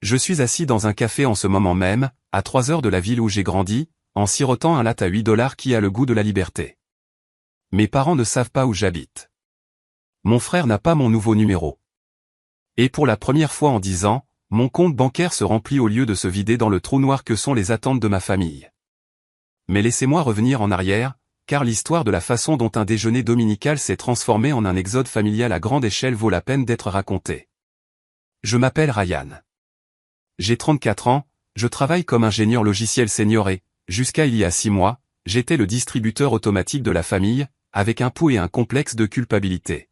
Je suis assis dans un café en ce moment même, à 3 heures de la ville où j'ai grandi, en sirotant un latte à 8 $ qui a le goût de la liberté. Mes parents ne savent pas où j'habite. Mon frère n'a pas mon nouveau numéro. Et pour la première fois en 10 ans, mon compte bancaire se remplit au lieu de se vider dans le trou noir que sont les attentes de ma famille. Mais laissez-moi revenir en arrière, car l'histoire de la façon dont un déjeuner dominical s'est transformé en un exode familial à grande échelle vaut la peine d'être racontée. Je m'appelle Ryan. J'ai 34 ans, je travaille comme ingénieur logiciel senior et, jusqu'à il y a 6 mois, j'étais le distributeur automatique de la famille, avec un pouls et un complexe de culpabilité.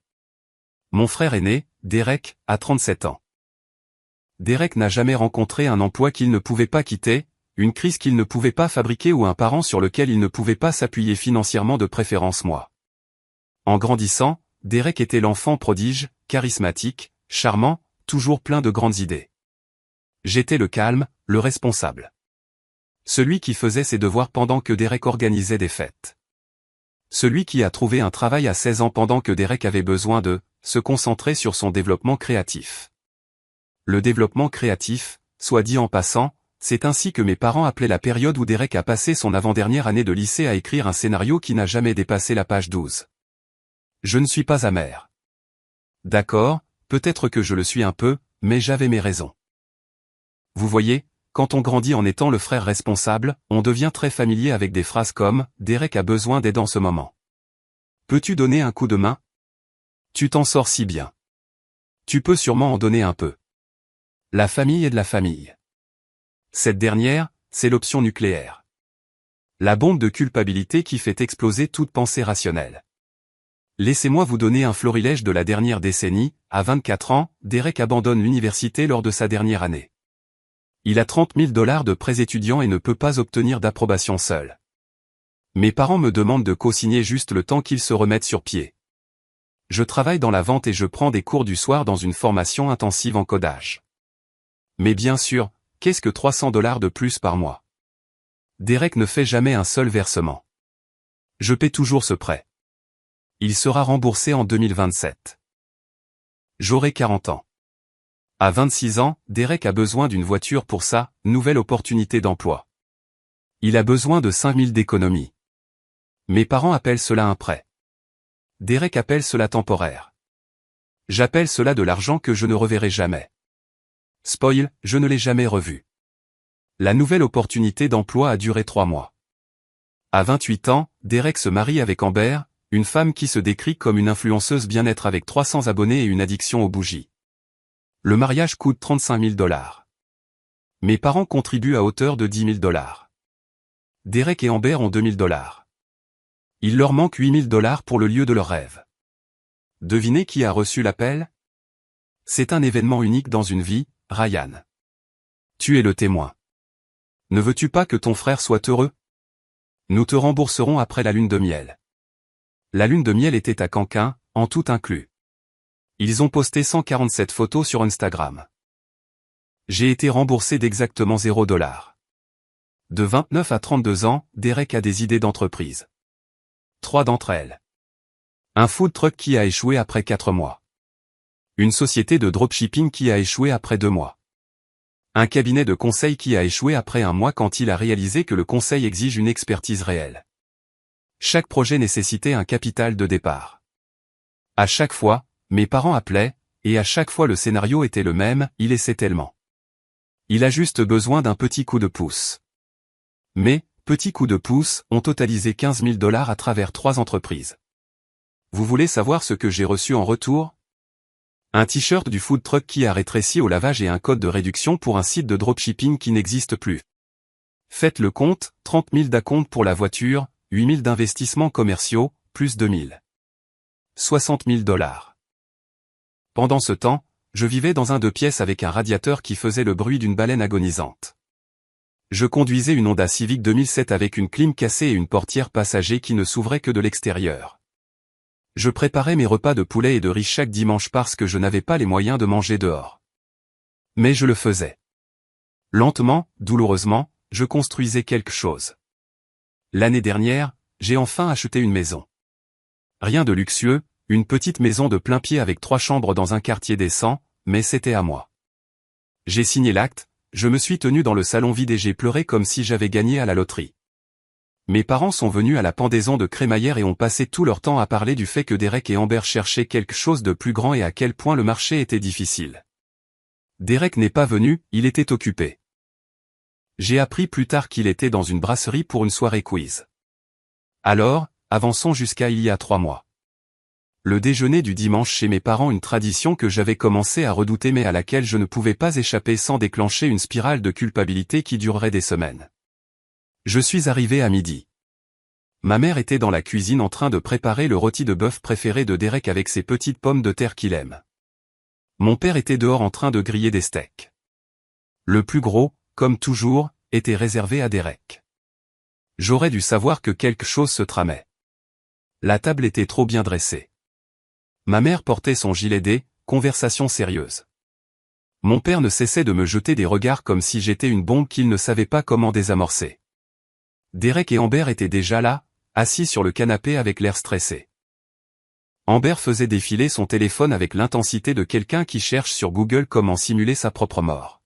Mon frère aîné, Derek, a 37 ans. Derek n'a jamais rencontré un emploi qu'il ne pouvait pas quitter, une crise qu'il ne pouvait pas fabriquer ou un parent sur lequel il ne pouvait pas s'appuyer financièrement, de préférence moi. En grandissant, Derek était l'enfant prodige, charismatique, charmant, toujours plein de grandes idées. J'étais le calme, le responsable. Celui qui faisait ses devoirs pendant que Derek organisait des fêtes. Celui qui a trouvé un travail à 16 ans pendant que Derek avait besoin de se concentrer sur son développement créatif. Le développement créatif, soit dit en passant, c'est ainsi que mes parents appelaient la période où Derek a passé son avant-dernière année de lycée à écrire un scénario qui n'a jamais dépassé la page 12. Je ne suis pas amer. D'accord, peut-être que je le suis un peu, mais j'avais mes raisons. Vous voyez, quand on grandit en étant le frère responsable, on devient très familier avec des phrases comme « Derek a besoin d'aide en ce moment. Peux-tu donner un coup de main? Tu t'en sors si bien. Tu peux sûrement en donner un peu. » La famille est de la famille. Cette dernière, c'est l'option nucléaire. La bombe de culpabilité qui fait exploser toute pensée rationnelle. Laissez-moi vous donner un florilège de la dernière décennie. À 24 ans, Derek abandonne l'université lors de sa dernière année. Il a 30 000 $ de prêts étudiants et ne peut pas obtenir d'approbation seul. Mes parents me demandent de co-signer juste le temps qu'ils se remettent sur pied. Je travaille dans la vente et je prends des cours du soir dans une formation intensive en codage. Mais bien sûr, qu'est-ce que 300 $ de plus par mois? Derek ne fait jamais un seul versement. Je paie toujours ce prêt. Il sera remboursé en 2027. J'aurai 40 ans. À 26 ans, Derek a besoin d'une voiture pour sa nouvelle opportunité d'emploi. Il a besoin de 5 000 d'économies. Mes parents appellent cela un prêt. Derek appelle cela temporaire. J'appelle cela de l'argent que je ne reverrai jamais. Spoil, je ne l'ai jamais revu. La nouvelle opportunité d'emploi a duré 3 mois. À 28 ans, Derek se marie avec Amber, une femme qui se décrit comme une influenceuse bien-être avec 300 abonnés et une addiction aux bougies. Le mariage coûte 35 000 $. Mes parents contribuent à hauteur de 10 000 $. Derek et Amber ont 2 000 $. Il leur manque 8 000 $ pour le lieu de leur rêve. Devinez qui a reçu l'appel? C'est un événement unique dans une vie, Ryan. Tu es le témoin. Ne veux-tu pas que ton frère soit heureux? Nous te rembourserons après la lune de miel. La lune de miel était à Canquin, en tout inclus. Ils ont posté 147 photos sur Instagram. J'ai été remboursé d'exactement 0 $. De 29 à 32 ans, Derek a des idées d'entreprise. 3 d'entre elles. Un food truck qui a échoué après 4 mois. Une société de dropshipping qui a échoué après 2 mois. Un cabinet de conseil qui a échoué après 1 mois quand il a réalisé que le conseil exige une expertise réelle. Chaque projet nécessitait un capital de départ. À chaque fois, mes parents appelaient, et à chaque fois le scénario était le même, il essaie tellement. Il a juste besoin d'un petit coup de pouce. Mais, petits coups de pouce, ont totalisé 15 000 $ à travers 3 entreprises. Vous voulez savoir ce que j'ai reçu en retour? Un t-shirt du food truck qui a rétréci au lavage et un code de réduction pour un site de dropshipping qui n'existe plus. Faites le compte, 30 000 d'acompte pour la voiture, 8 000 d'investissements commerciaux, plus 2 000. 60 000 $. Pendant ce temps, je vivais dans un 2 pièces avec un radiateur qui faisait le bruit d'une baleine agonisante. Je conduisais une Honda Civic 2007 avec une clim cassée et une portière passager qui ne s'ouvrait que de l'extérieur. Je préparais mes repas de poulet et de riz chaque dimanche parce que je n'avais pas les moyens de manger dehors. Mais je le faisais. Lentement, douloureusement, je construisais quelque chose. L'année dernière, j'ai enfin acheté une maison. Rien de luxueux, une petite maison de plein pied avec 3 chambres dans un quartier décent, mais c'était à moi. J'ai signé l'acte, je me suis tenu dans le salon vide et j'ai pleuré comme si j'avais gagné à la loterie. Mes parents sont venus à la pendaison de crémaillère et ont passé tout leur temps à parler du fait que Derek et Amber cherchaient quelque chose de plus grand et à quel point le marché était difficile. Derek n'est pas venu, il était occupé. J'ai appris plus tard qu'il était dans une brasserie pour une soirée quiz. Alors, avançons jusqu'à il y a 3 mois. Le déjeuner du dimanche chez mes parents, une tradition que j'avais commencé à redouter mais à laquelle je ne pouvais pas échapper sans déclencher une spirale de culpabilité qui durerait des semaines. Je suis arrivé à midi. Ma mère était dans la cuisine en train de préparer le rôti de bœuf préféré de Derek avec ses petites pommes de terre qu'il aime. Mon père était dehors en train de griller des steaks. Le plus gros, comme toujours, était réservé à Derek. J'aurais dû savoir que quelque chose se tramait. La table était trop bien dressée. Ma mère portait son gilet D, conversation sérieuse. Mon père ne cessait de me jeter des regards comme si j'étais une bombe qu'il ne savait pas comment désamorcer. Derek et Amber étaient déjà là, assis sur le canapé avec l'air stressé. Amber faisait défiler son téléphone avec l'intensité de quelqu'un qui cherche sur Google comment simuler sa propre mort.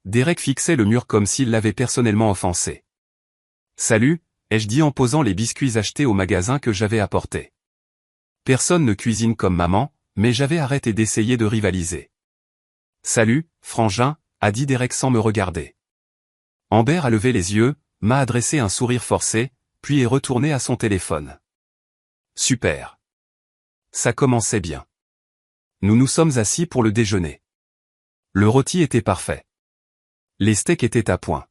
Derek fixait le mur comme s'il l'avait personnellement offensé. « Salut », ai-je dit en posant les biscuits achetés au magasin que j'avais apportés. Personne ne cuisine comme maman, mais j'avais arrêté d'essayer de rivaliser. « Salut, frangin », a dit Derek sans me regarder. Amber a levé les yeux, m'a adressé un sourire forcé, puis est retourné à son téléphone. Super. Ça commençait bien. Nous nous sommes assis pour le déjeuner. Le rôti était parfait. Les steaks étaient à point.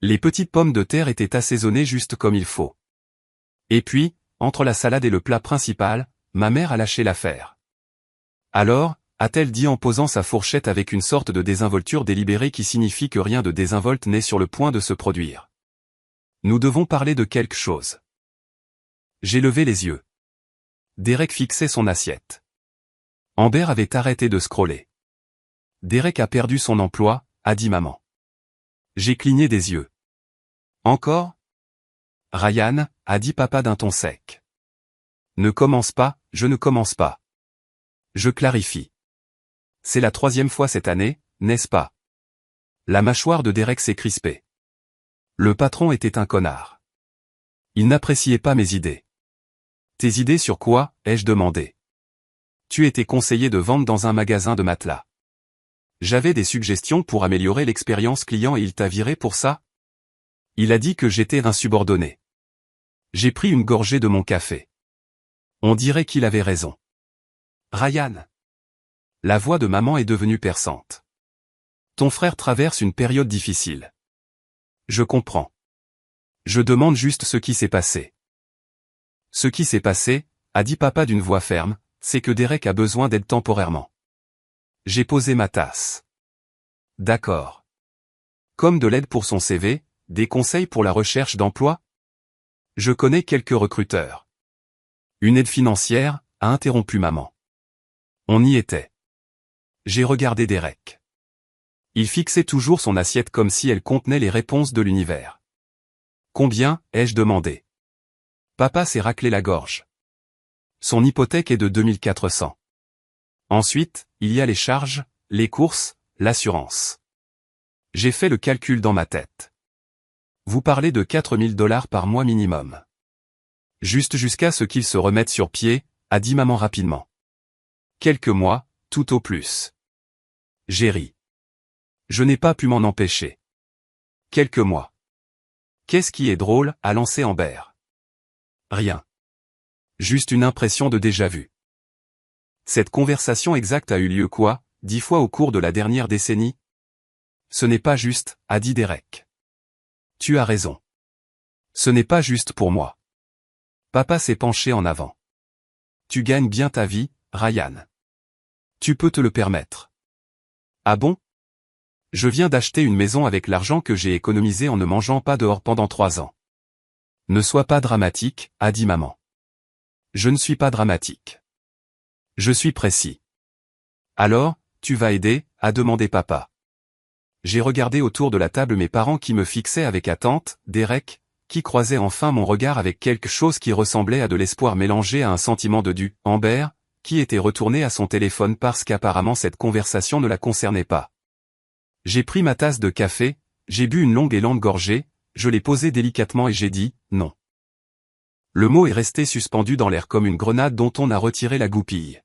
Les petites pommes de terre étaient assaisonnées juste comme il faut. Et puis, entre la salade et le plat principal, ma mère a lâché l'affaire. Alors, a-t-elle dit en posant sa fourchette avec une sorte de désinvolture délibérée qui signifie que rien de désinvolte n'est sur le point de se produire. Nous devons parler de quelque chose. J'ai levé les yeux. Derek fixait son assiette. Amber avait arrêté de scroller. Derek a perdu son emploi, a dit maman. J'ai cligné des yeux. Encore ? Ryan, a dit papa d'un ton sec. Ne commence pas, je ne commence pas. Je clarifie. C'est la 3e fois cette année, n'est-ce pas ? La mâchoire de Derek s'est crispée. Le patron était un connard. Il n'appréciait pas mes idées. Tes idées sur quoi, ai-je demandé. Tu étais conseiller de vente dans un magasin de matelas. J'avais des suggestions pour améliorer l'expérience client et il t'a viré pour ça ? Il a dit que j'étais insubordonné. J'ai pris une gorgée de mon café. On dirait qu'il avait raison. Ryan. La voix de maman est devenue perçante. Ton frère traverse une période difficile. Je comprends. Je demande juste ce qui s'est passé. Ce qui s'est passé, a dit papa d'une voix ferme, c'est que Derek a besoin d'aide temporairement. J'ai posé ma tasse. D'accord. Comme de l'aide pour son CV, des conseils pour la recherche d'emploi ? Je connais quelques recruteurs. Une aide financière, a interrompu maman. On y était. J'ai regardé Derek. Il fixait toujours son assiette comme si elle contenait les réponses de l'univers. Combien, ai-je demandé. Papa s'est raclé la gorge. Son hypothèque est de 2400. Ensuite, il y a les charges, les courses, l'assurance. J'ai fait le calcul dans ma tête. Vous parlez de 4000 $ par mois minimum. Juste jusqu'à ce qu'il se remette sur pied, a dit maman rapidement. Quelques mois, tout au plus. J'ai ri. Je n'ai pas pu m'en empêcher. Quelques mois. Qu'est-ce qui est drôle, a lancé Amber. Rien. Juste une impression de déjà-vu. Cette conversation exacte a eu lieu quoi, 10 fois au cours de la dernière décennie ? Ce n'est pas juste, a dit Derek. Tu as raison. Ce n'est pas juste pour moi. Papa s'est penché en avant. Tu gagnes bien ta vie, Ryan. Tu peux te le permettre. Ah bon ? Je viens d'acheter une maison avec l'argent que j'ai économisé en ne mangeant pas dehors pendant 3 ans. Ne sois pas dramatique, a dit maman. Je ne suis pas dramatique. Je suis précis. Alors, tu vas aider, a demandé papa. J'ai regardé autour de la table mes parents qui me fixaient avec attente, Derek, qui croisait enfin mon regard avec quelque chose qui ressemblait à de l'espoir mélangé à un sentiment de dû, Amber, qui était retournée à son téléphone parce qu'apparemment cette conversation ne la concernait pas. J'ai pris ma tasse de café, j'ai bu une longue et lente gorgée, je l'ai posée délicatement et j'ai dit « non ». Le mot est resté suspendu dans l'air comme une grenade dont on a retiré la goupille.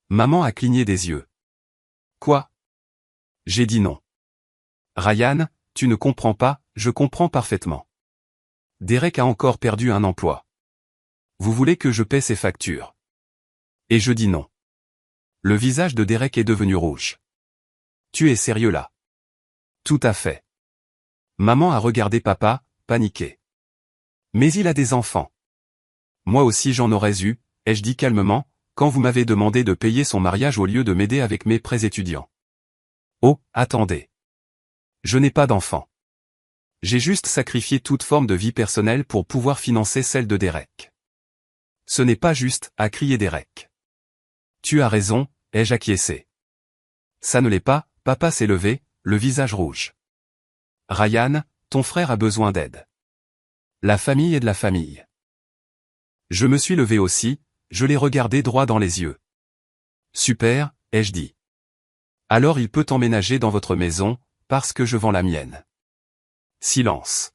Maman a cligné des yeux. Quoi? J'ai dit non. Ryan, tu ne comprends pas, je comprends parfaitement. Derek a encore perdu un emploi. Vous voulez que je paie ses factures? Et je dis non. Le visage de Derek est devenu rouge. Tu es sérieux là? Tout à fait. Maman a regardé papa, paniquée. Mais il a des enfants. Moi aussi j'en aurais eu, ai-je dit calmement, quand vous m'avez demandé de payer son mariage au lieu de m'aider avec mes prêts étudiants. Oh, attendez. Je n'ai pas d'enfant. J'ai juste sacrifié toute forme de vie personnelle pour pouvoir financer celle de Derek. Ce n'est pas juste, a crié Derek. Tu as raison, ai-je acquiescé. Ça ne l'est pas, papa s'est levé, le visage rouge. Ryan, ton frère a besoin d'aide. La famille est de la famille. Je me suis levé aussi, je l'ai regardé droit dans les yeux. Super, ai-je dit. Alors il peut emménager dans votre maison, parce que je vends la mienne. Silence.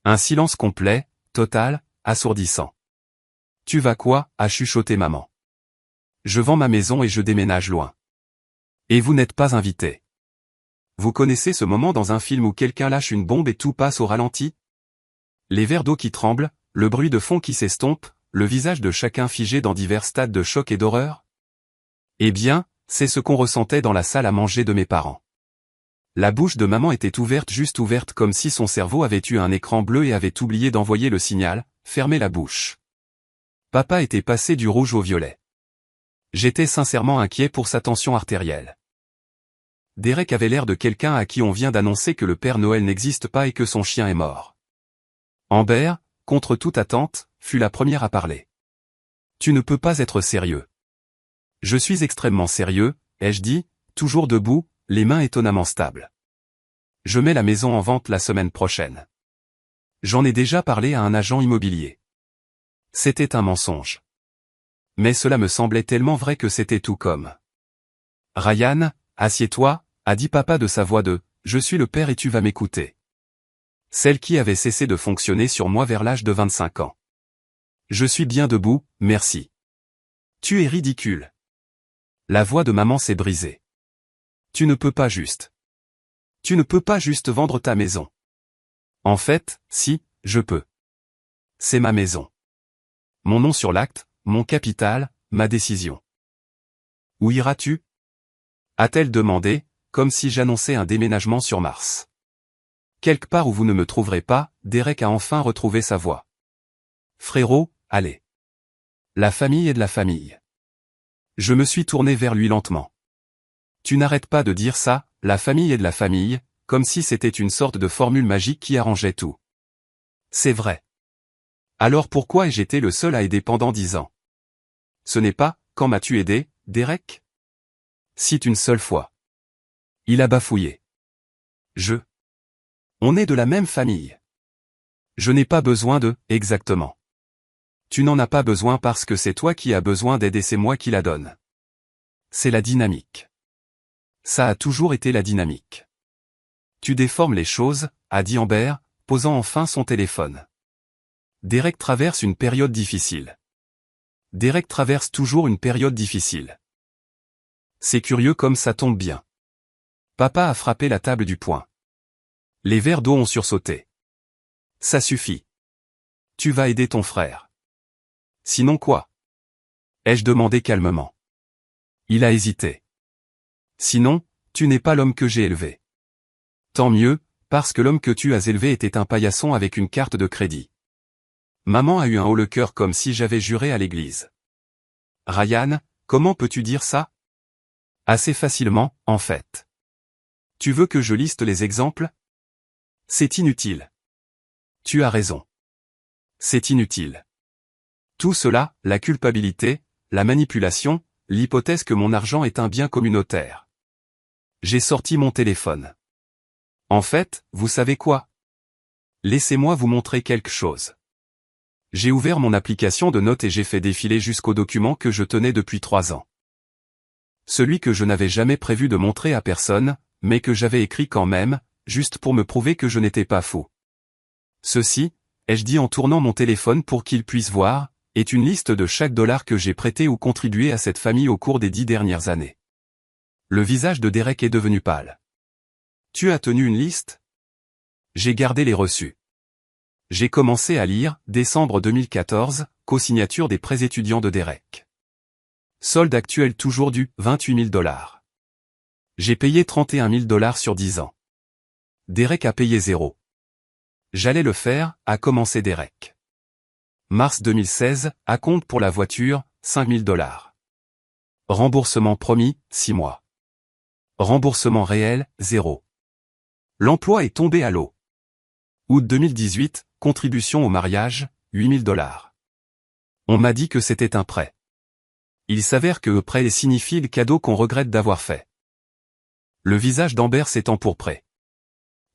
Un silence complet, total, assourdissant. Tu vas quoi? A chuchoté maman. Je vends ma maison et je déménage loin. Et vous n'êtes pas invité. Vous connaissez ce moment dans un film où quelqu'un lâche une bombe et tout passe au ralenti? Les verres d'eau qui tremblent, le bruit de fond qui s'estompe, le visage de chacun figé dans divers stades de choc et d'horreur? Eh bien, c'est ce qu'on ressentait dans la salle à manger de mes parents. La bouche de maman était ouverte, juste ouverte comme si son cerveau avait eu un écran bleu et avait oublié d'envoyer le signal, fermez la bouche. Papa était passé du rouge au violet. J'étais sincèrement inquiet pour sa tension artérielle. Derek avait l'air de quelqu'un à qui on vient d'annoncer que le Père Noël n'existe pas et que son chien est mort. Amber, contre toute attente, fut la première à parler. Tu ne peux pas être sérieux. Je suis extrêmement sérieux, ai-je dit, toujours debout, les mains étonnamment stables. Je mets la maison en vente la semaine prochaine. J'en ai déjà parlé à un agent immobilier. C'était un mensonge. Mais cela me semblait tellement vrai que c'était tout comme. Ryan, assieds-toi, a dit papa de sa voix de « Je suis le père et tu vas m'écouter ». Celle qui avait cessé de fonctionner sur moi vers l'âge de 25 ans. Je suis bien debout, merci. Tu es ridicule. La voix de maman s'est brisée. Tu ne peux pas juste. Tu ne peux pas juste vendre ta maison. En fait, si, je peux. C'est ma maison. Mon nom sur l'acte, mon capital, ma décision. Où iras-tu? A-t-elle demandé, comme si j'annonçais un déménagement sur Mars. Quelque part où vous ne me trouverez pas, Derek a enfin retrouvé sa voix. Frérot, allez. La famille est de la famille. Je me suis tourné vers lui lentement. Tu n'arrêtes pas de dire ça, la famille est de la famille, comme si c'était une sorte de formule magique qui arrangeait tout. C'est vrai. Alors pourquoi ai-je été le seul à aider pendant 10 ans? Ce n'est pas, quand m'as-tu aidé, Derek? Cite une seule fois. Il a bafouillé. On est de la même famille. Je n'ai pas besoin de, exactement. Tu n'en as pas besoin parce que c'est toi qui as besoin d'aide et c'est moi qui la donne. C'est la dynamique. Ça a toujours été la dynamique. Tu déformes les choses, a dit Amber, posant enfin son téléphone. Derek traverse une période difficile. Derek traverse toujours une période difficile. C'est curieux comme ça tombe bien. Papa a frappé la table du poing. Les verres d'eau ont sursauté. Ça suffit. Tu vas aider ton frère. Sinon quoi? Ai-je demandé calmement. Il a hésité. Sinon, tu n'es pas l'homme que j'ai élevé. Tant mieux, parce que l'homme que tu as élevé était un paillasson avec une carte de crédit. Maman a eu un haut le cœur comme si j'avais juré à l'église. Ryan, comment peux-tu dire ça? Assez facilement, en fait. Tu veux que je liste les exemples? C'est inutile. Tu as raison. C'est inutile. Tout cela, la culpabilité, la manipulation, l'hypothèse que mon argent est un bien communautaire. J'ai sorti mon téléphone. En fait, vous savez quoi? Laissez-moi vous montrer quelque chose. J'ai ouvert mon application de notes et j'ai fait défiler jusqu'au document que je tenais depuis 3 ans. Celui que je n'avais jamais prévu de montrer à personne, mais que j'avais écrit quand même, juste pour me prouver que je n'étais pas fou. Ceci, ai-je dit en tournant mon téléphone pour qu'il puisse voir, est une liste de chaque dollar que j'ai prêté ou contribué à cette famille au cours des 10 dernières années. Le visage de Derek est devenu pâle. Tu as tenu une liste? J'ai gardé les reçus. J'ai commencé à lire, décembre 2014, co-signature des prêts étudiants de Derek. Solde actuel toujours du 28 000 $. J'ai payé 31 000 $ sur 10 ans. Derek a payé 0. J'allais le faire, a commencé Derek. Mars 2016, acompte pour la voiture, 5 000 $. Remboursement promis, 6 mois. Remboursement réel, 0. L'emploi est tombé à l'eau. Août 2018, contribution au mariage, 8 000 $. On m'a dit que c'était un prêt. Il s'avère que prêt signifie le cadeau qu'on regrette d'avoir fait. Le visage d'Amber s'est empourpré.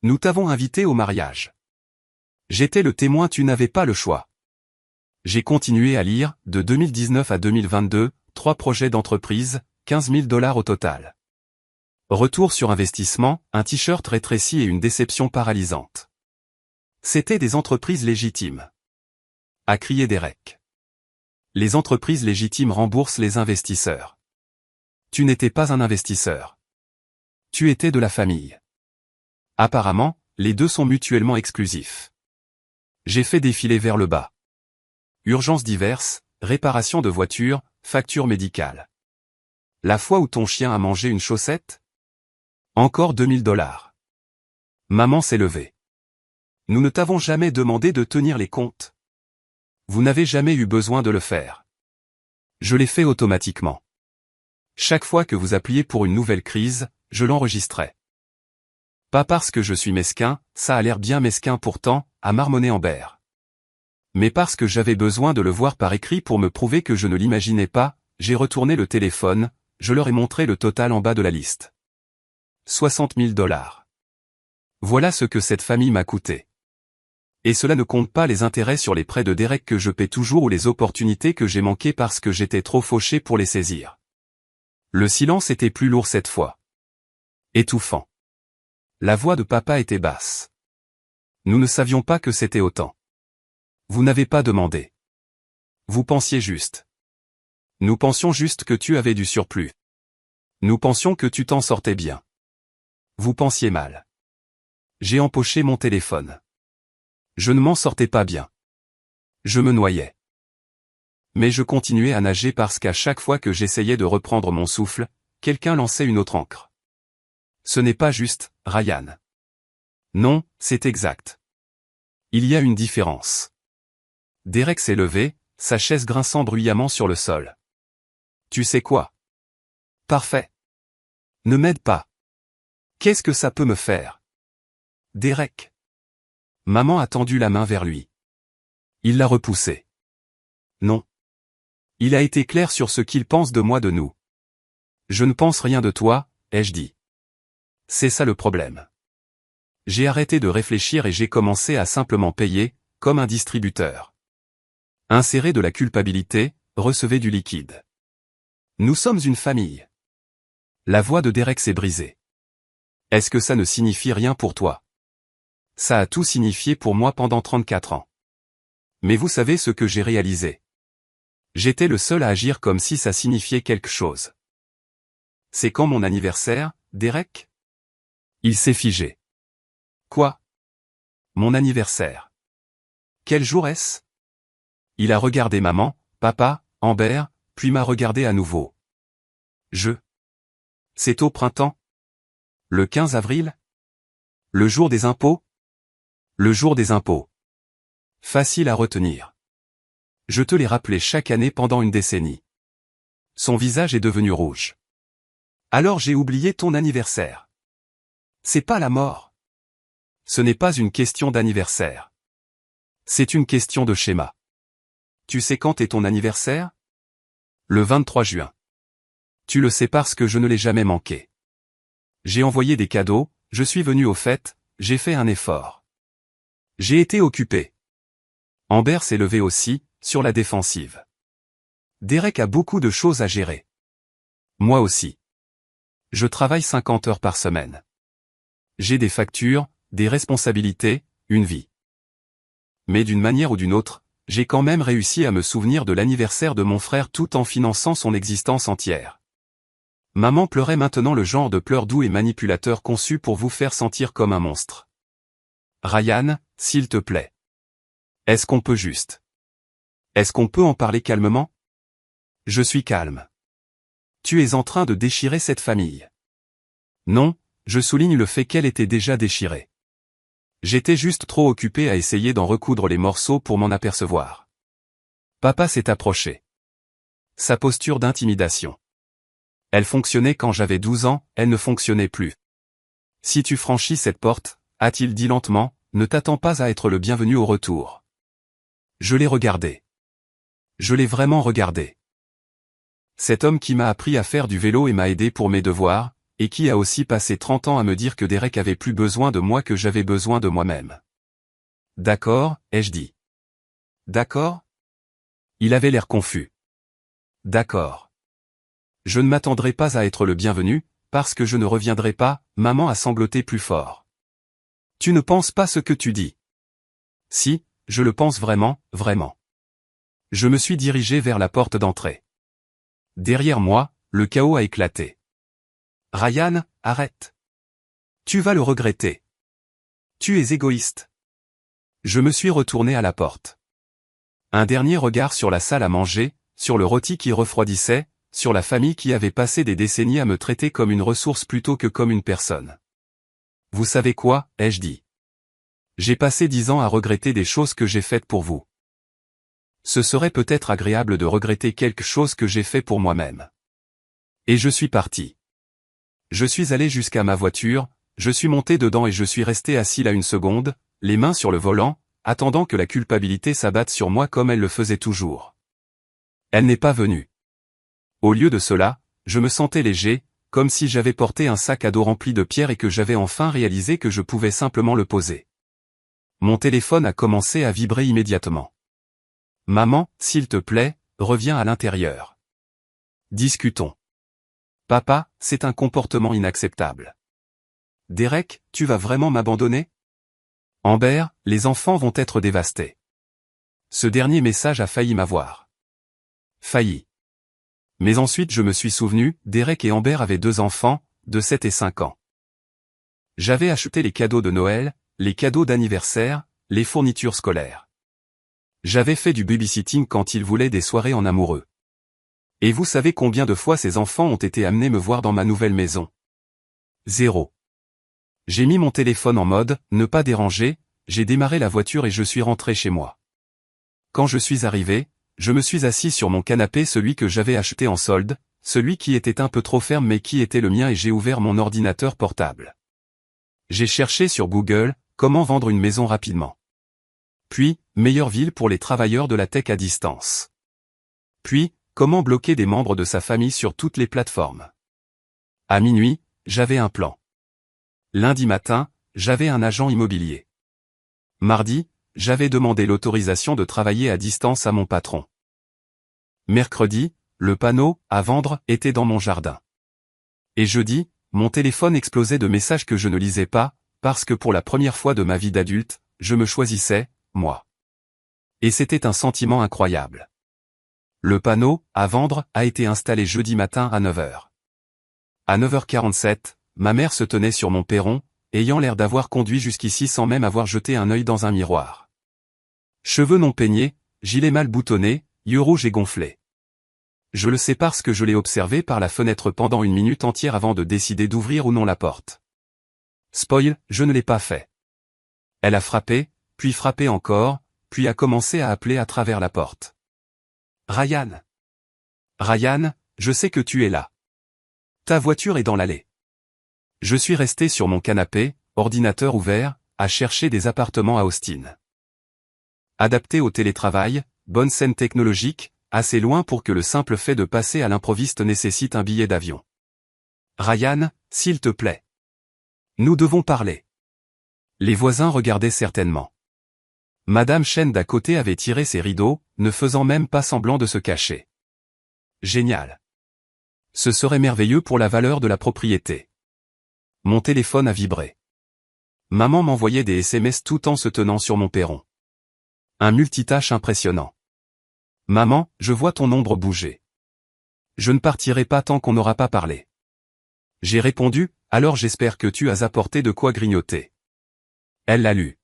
Nous t'avons invité au mariage. J'étais le témoin, tu n'avais pas le choix. J'ai continué à lire, de 2019 à 2022, 3 projets d'entreprise, 15 000 $ au total. Retour sur investissement, un t-shirt rétréci et une déception paralysante. C'était des entreprises légitimes. A crié Derek. Les entreprises légitimes remboursent les investisseurs. Tu n'étais pas un investisseur. Tu étais de la famille. Apparemment, les deux sont mutuellement exclusifs. J'ai fait défiler vers le bas. Urgences diverses, réparation de voitures, facture médicale. La fois où ton chien a mangé une chaussette? Encore 2 000 $. Maman s'est levée. Nous ne t'avons jamais demandé de tenir les comptes. Vous n'avez jamais eu besoin de le faire. Je l'ai fait automatiquement. Chaque fois que vous appuyez pour une nouvelle crise, je l'enregistrais. Pas parce que je suis mesquin, ça a l'air bien mesquin pourtant, a marmonné Amber. Mais parce que j'avais besoin de le voir par écrit pour me prouver que je ne l'imaginais pas, j'ai retourné le téléphone, je leur ai montré le total en bas de la liste. 60 000 $. Voilà ce que cette famille m'a coûté. Et cela ne compte pas les intérêts sur les prêts de Derek que je paie toujours ou les opportunités que j'ai manquées parce que j'étais trop fauché pour les saisir. Le silence était plus lourd cette fois. Étouffant. La voix de papa était basse. Nous ne savions pas que c'était autant. Vous n'avez pas demandé. Vous pensiez juste. Nous pensions juste que tu avais du surplus. Nous pensions que tu t'en sortais bien. Vous pensiez mal. J'ai empoché mon téléphone. Je ne m'en sortais pas bien. Je me noyais. Mais je continuais à nager parce qu'à chaque fois que j'essayais de reprendre mon souffle, quelqu'un lançait une autre ancre. Ce n'est pas juste, Ryan. Non, c'est exact. Il y a une différence. Derek s'est levé, sa chaise grinçant bruyamment sur le sol. Tu sais quoi? Parfait. Ne m'aide pas. Qu'est-ce que ça peut me faire? Derek. Maman a tendu la main vers lui. Il l'a repoussée. Non. Il a été clair sur ce qu'il pense de moi, de nous. Je ne pense rien de toi, ai-je dit. C'est ça le problème. J'ai arrêté de réfléchir et j'ai commencé à simplement payer, comme un distributeur. Insérez de la culpabilité, recevez du liquide. Nous sommes une famille. La voix de Derek s'est brisée. Est-ce que ça ne signifie rien pour toi? Ça a tout signifié pour moi pendant 34 ans. Mais vous savez ce que j'ai réalisé. J'étais le seul à agir comme si ça signifiait quelque chose. C'est quand mon anniversaire, Derek? Il s'est figé. Quoi? Mon anniversaire. Quel jour est-ce? Il a regardé maman, papa, Amber, puis m'a regardé à nouveau. C'est au printemps? Le 15 avril? Le jour des impôts? Le jour des impôts. Facile à retenir. Je te l'ai rappelé chaque année pendant une décennie. Son visage est devenu rouge. Alors j'ai oublié ton anniversaire. C'est pas la mort. Ce n'est pas une question d'anniversaire. C'est une question de schéma. Tu sais quand est ton anniversaire? Le 23 juin. Tu le sais parce que je ne l'ai jamais manqué. J'ai envoyé des cadeaux, je suis venu aux fêtes, j'ai fait un effort. J'ai été occupé. Amber s'est levée aussi, sur la défensive. Derek a beaucoup de choses à gérer. Moi aussi. Je travaille 50 heures par semaine. J'ai des factures, des responsabilités, une vie. Mais d'une manière ou d'une autre, j'ai quand même réussi à me souvenir de l'anniversaire de mon frère tout en finançant son existence entière. Maman pleurait maintenant le genre de pleurs doux et manipulateur conçu pour vous faire sentir comme un monstre. Ryan, s'il te plaît. Est-ce qu'on peut juste? Est-ce qu'on peut en parler calmement? Je suis calme. Tu es en train de déchirer cette famille. Non, je souligne le fait qu'elle était déjà déchirée. J'étais juste trop occupé à essayer d'en recoudre les morceaux pour m'en apercevoir. Papa s'est approché. Sa posture d'intimidation. Elle fonctionnait quand j'avais 12 ans, elle ne fonctionnait plus. Si tu franchis cette porte, a-t-il dit lentement, ne t'attends pas à être le bienvenu au retour. Je l'ai regardé. Je l'ai vraiment regardé. Cet homme qui m'a appris à faire du vélo et m'a aidé pour mes devoirs, et qui a aussi passé 30 ans à me dire que Derek avait plus besoin de moi que j'avais besoin de moi-même. D'accord, ai-je dit. D'accord? Il avait l'air confus. D'accord. Je ne m'attendrai pas à être le bienvenu, parce que je ne reviendrai pas, maman a sangloté plus fort. Tu ne penses pas ce que tu dis. Si, je le pense vraiment, vraiment. Je me suis dirigé vers la porte d'entrée. Derrière moi, le chaos a éclaté. Ryan, arrête. Tu vas le regretter. Tu es égoïste. Je me suis retourné à la porte. Un dernier regard sur la salle à manger, sur le rôti qui refroidissait, sur la famille qui avait passé des décennies à me traiter comme une ressource plutôt que comme une personne. Vous savez quoi, ai-je dit. J'ai passé 10 ans à regretter des choses que j'ai faites pour vous. Ce serait peut-être agréable de regretter quelque chose que j'ai fait pour moi-même. Et je suis parti. Je suis allé jusqu'à ma voiture, je suis monté dedans et je suis resté assis là une seconde, les mains sur le volant, attendant que la culpabilité s'abatte sur moi comme elle le faisait toujours. Elle n'est pas venue. Au lieu de cela, je me sentais léger, comme si j'avais porté un sac à dos rempli de pierres et que j'avais enfin réalisé que je pouvais simplement le poser. Mon téléphone a commencé à vibrer immédiatement. Maman, s'il te plaît, reviens à l'intérieur. Discutons. Papa, c'est un comportement inacceptable. Derek, tu vas vraiment m'abandonner? Amber, les enfants vont être dévastés. Ce dernier message a failli m'avoir. Failli. Mais ensuite je me suis souvenu, Derek et Amber avaient 2 enfants, de 7 et 5 ans. J'avais acheté les cadeaux de Noël, les cadeaux d'anniversaire, les fournitures scolaires. J'avais fait du babysitting quand ils voulaient des soirées en amoureux. Et vous savez combien de fois ces enfants ont été amenés me voir dans ma nouvelle maison? 0. J'ai mis mon téléphone en mode « Ne pas déranger », j'ai démarré la voiture et je suis rentré chez moi. Quand je suis arrivé, je me suis assis sur mon canapé, celui que j'avais acheté en solde, celui qui était un peu trop ferme mais qui était le mien, et j'ai ouvert mon ordinateur portable. J'ai cherché sur Google « Comment vendre une maison rapidement ». Puis « Meilleure ville pour les travailleurs de la tech à distance ». Puis « Comment bloquer des membres de sa famille sur toutes les plateformes ». À minuit, j'avais un plan. Lundi matin, j'avais un agent immobilier. Mardi, j'avais demandé l'autorisation de travailler à distance à mon patron. Mercredi, le panneau « À vendre » était dans mon jardin. Et jeudi, mon téléphone explosait de messages que je ne lisais pas, parce que pour la première fois de ma vie d'adulte, je me choisissais, moi. Et c'était un sentiment incroyable. Le panneau « À vendre » a été installé jeudi matin à 9h. À 9h47, ma mère se tenait sur mon perron, ayant l'air d'avoir conduit jusqu'ici sans même avoir jeté un œil dans un miroir. Cheveux non peignés, gilet mal boutonné, yeux rouges et gonflés. Je le sais parce que je l'ai observé par la fenêtre pendant une minute entière avant de décider d'ouvrir ou non la porte. Spoil, je ne l'ai pas fait. Elle a frappé, puis frappé encore, puis a commencé à appeler à travers la porte. Ryan. Ryan, je sais que tu es là. Ta voiture est dans l'allée. Je suis resté sur mon canapé, ordinateur ouvert, à chercher des appartements à Austin. Adapté au télétravail, bonne scène technologique, assez loin pour que le simple fait de passer à l'improviste nécessite un billet d'avion. Ryan, s'il te plaît. Nous devons parler. Les voisins regardaient certainement. Madame Chen d'à côté avait tiré ses rideaux, ne faisant même pas semblant de se cacher. Génial. Ce serait merveilleux pour la valeur de la propriété. Mon téléphone a vibré. Maman m'envoyait des SMS tout en se tenant sur mon perron. Un multitâche impressionnant. Maman, je vois ton ombre bouger. Je ne partirai pas tant qu'on n'aura pas parlé. J'ai répondu, alors j'espère que tu as apporté de quoi grignoter. Elle l'a lu.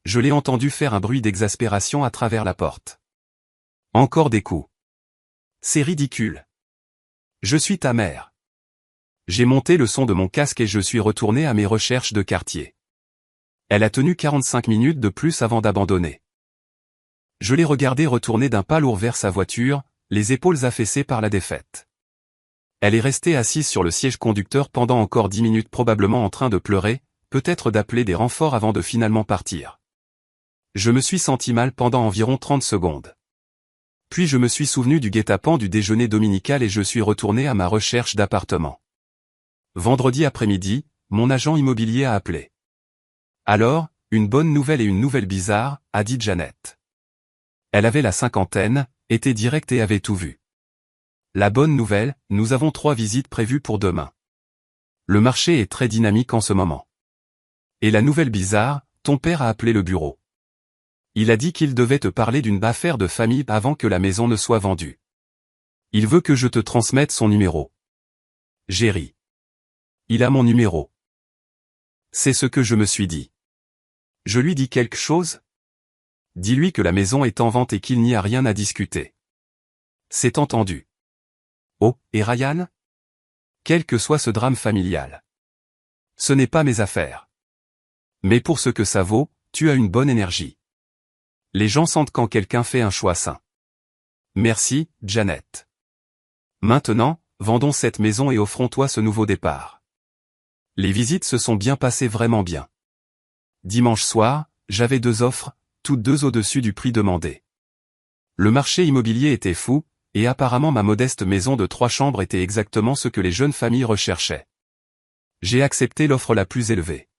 Je l'ai entendu faire un bruit d'exaspération à travers la porte. Encore des coups. C'est ridicule. Je suis ta mère. J'ai monté le son de mon casque et je suis retourné à mes recherches de quartier. Elle a tenu 45 minutes de plus avant d'abandonner. Je l'ai regardée retourner d'un pas lourd vers sa voiture, les épaules affaissées par la défaite. Elle est restée assise sur le siège conducteur pendant encore 10 minutes, probablement en train de pleurer, peut-être d'appeler des renforts avant de finalement partir. Je me suis senti mal pendant environ 30 secondes. Puis je me suis souvenu du guet-apens du déjeuner dominical et je suis retourné à ma recherche d'appartement. Vendredi après-midi, mon agent immobilier a appelé. Alors, une bonne nouvelle et une nouvelle bizarre, a dit Janet. Elle avait la cinquantaine, était directe et avait tout vu. La bonne nouvelle, nous avons 3 visites prévues pour demain. Le marché est très dynamique en ce moment. Et la nouvelle bizarre, ton père a appelé le bureau. Il a dit qu'il devait te parler d'une affaire de famille avant que la maison ne soit vendue. Il veut que je te transmette son numéro. J'ai ri. Il a mon numéro. C'est ce que je me suis dit. Je lui dis quelque chose? Dis-lui que la maison est en vente et qu'il n'y a rien à discuter. C'est entendu. Oh, et Ryan? Quel que soit ce drame familial. Ce n'est pas mes affaires. Mais pour ce que ça vaut, tu as une bonne énergie. Les gens sentent quand quelqu'un fait un choix sain. Merci, Janet. Maintenant, vendons cette maison et offrons-toi ce nouveau départ. Les visites se sont bien passées, vraiment bien. Dimanche soir, j'avais 2 offres, toutes 2 au-dessus du prix demandé. Le marché immobilier était fou, et apparemment ma modeste maison de 3 chambres était exactement ce que les jeunes familles recherchaient. J'ai accepté l'offre la plus élevée.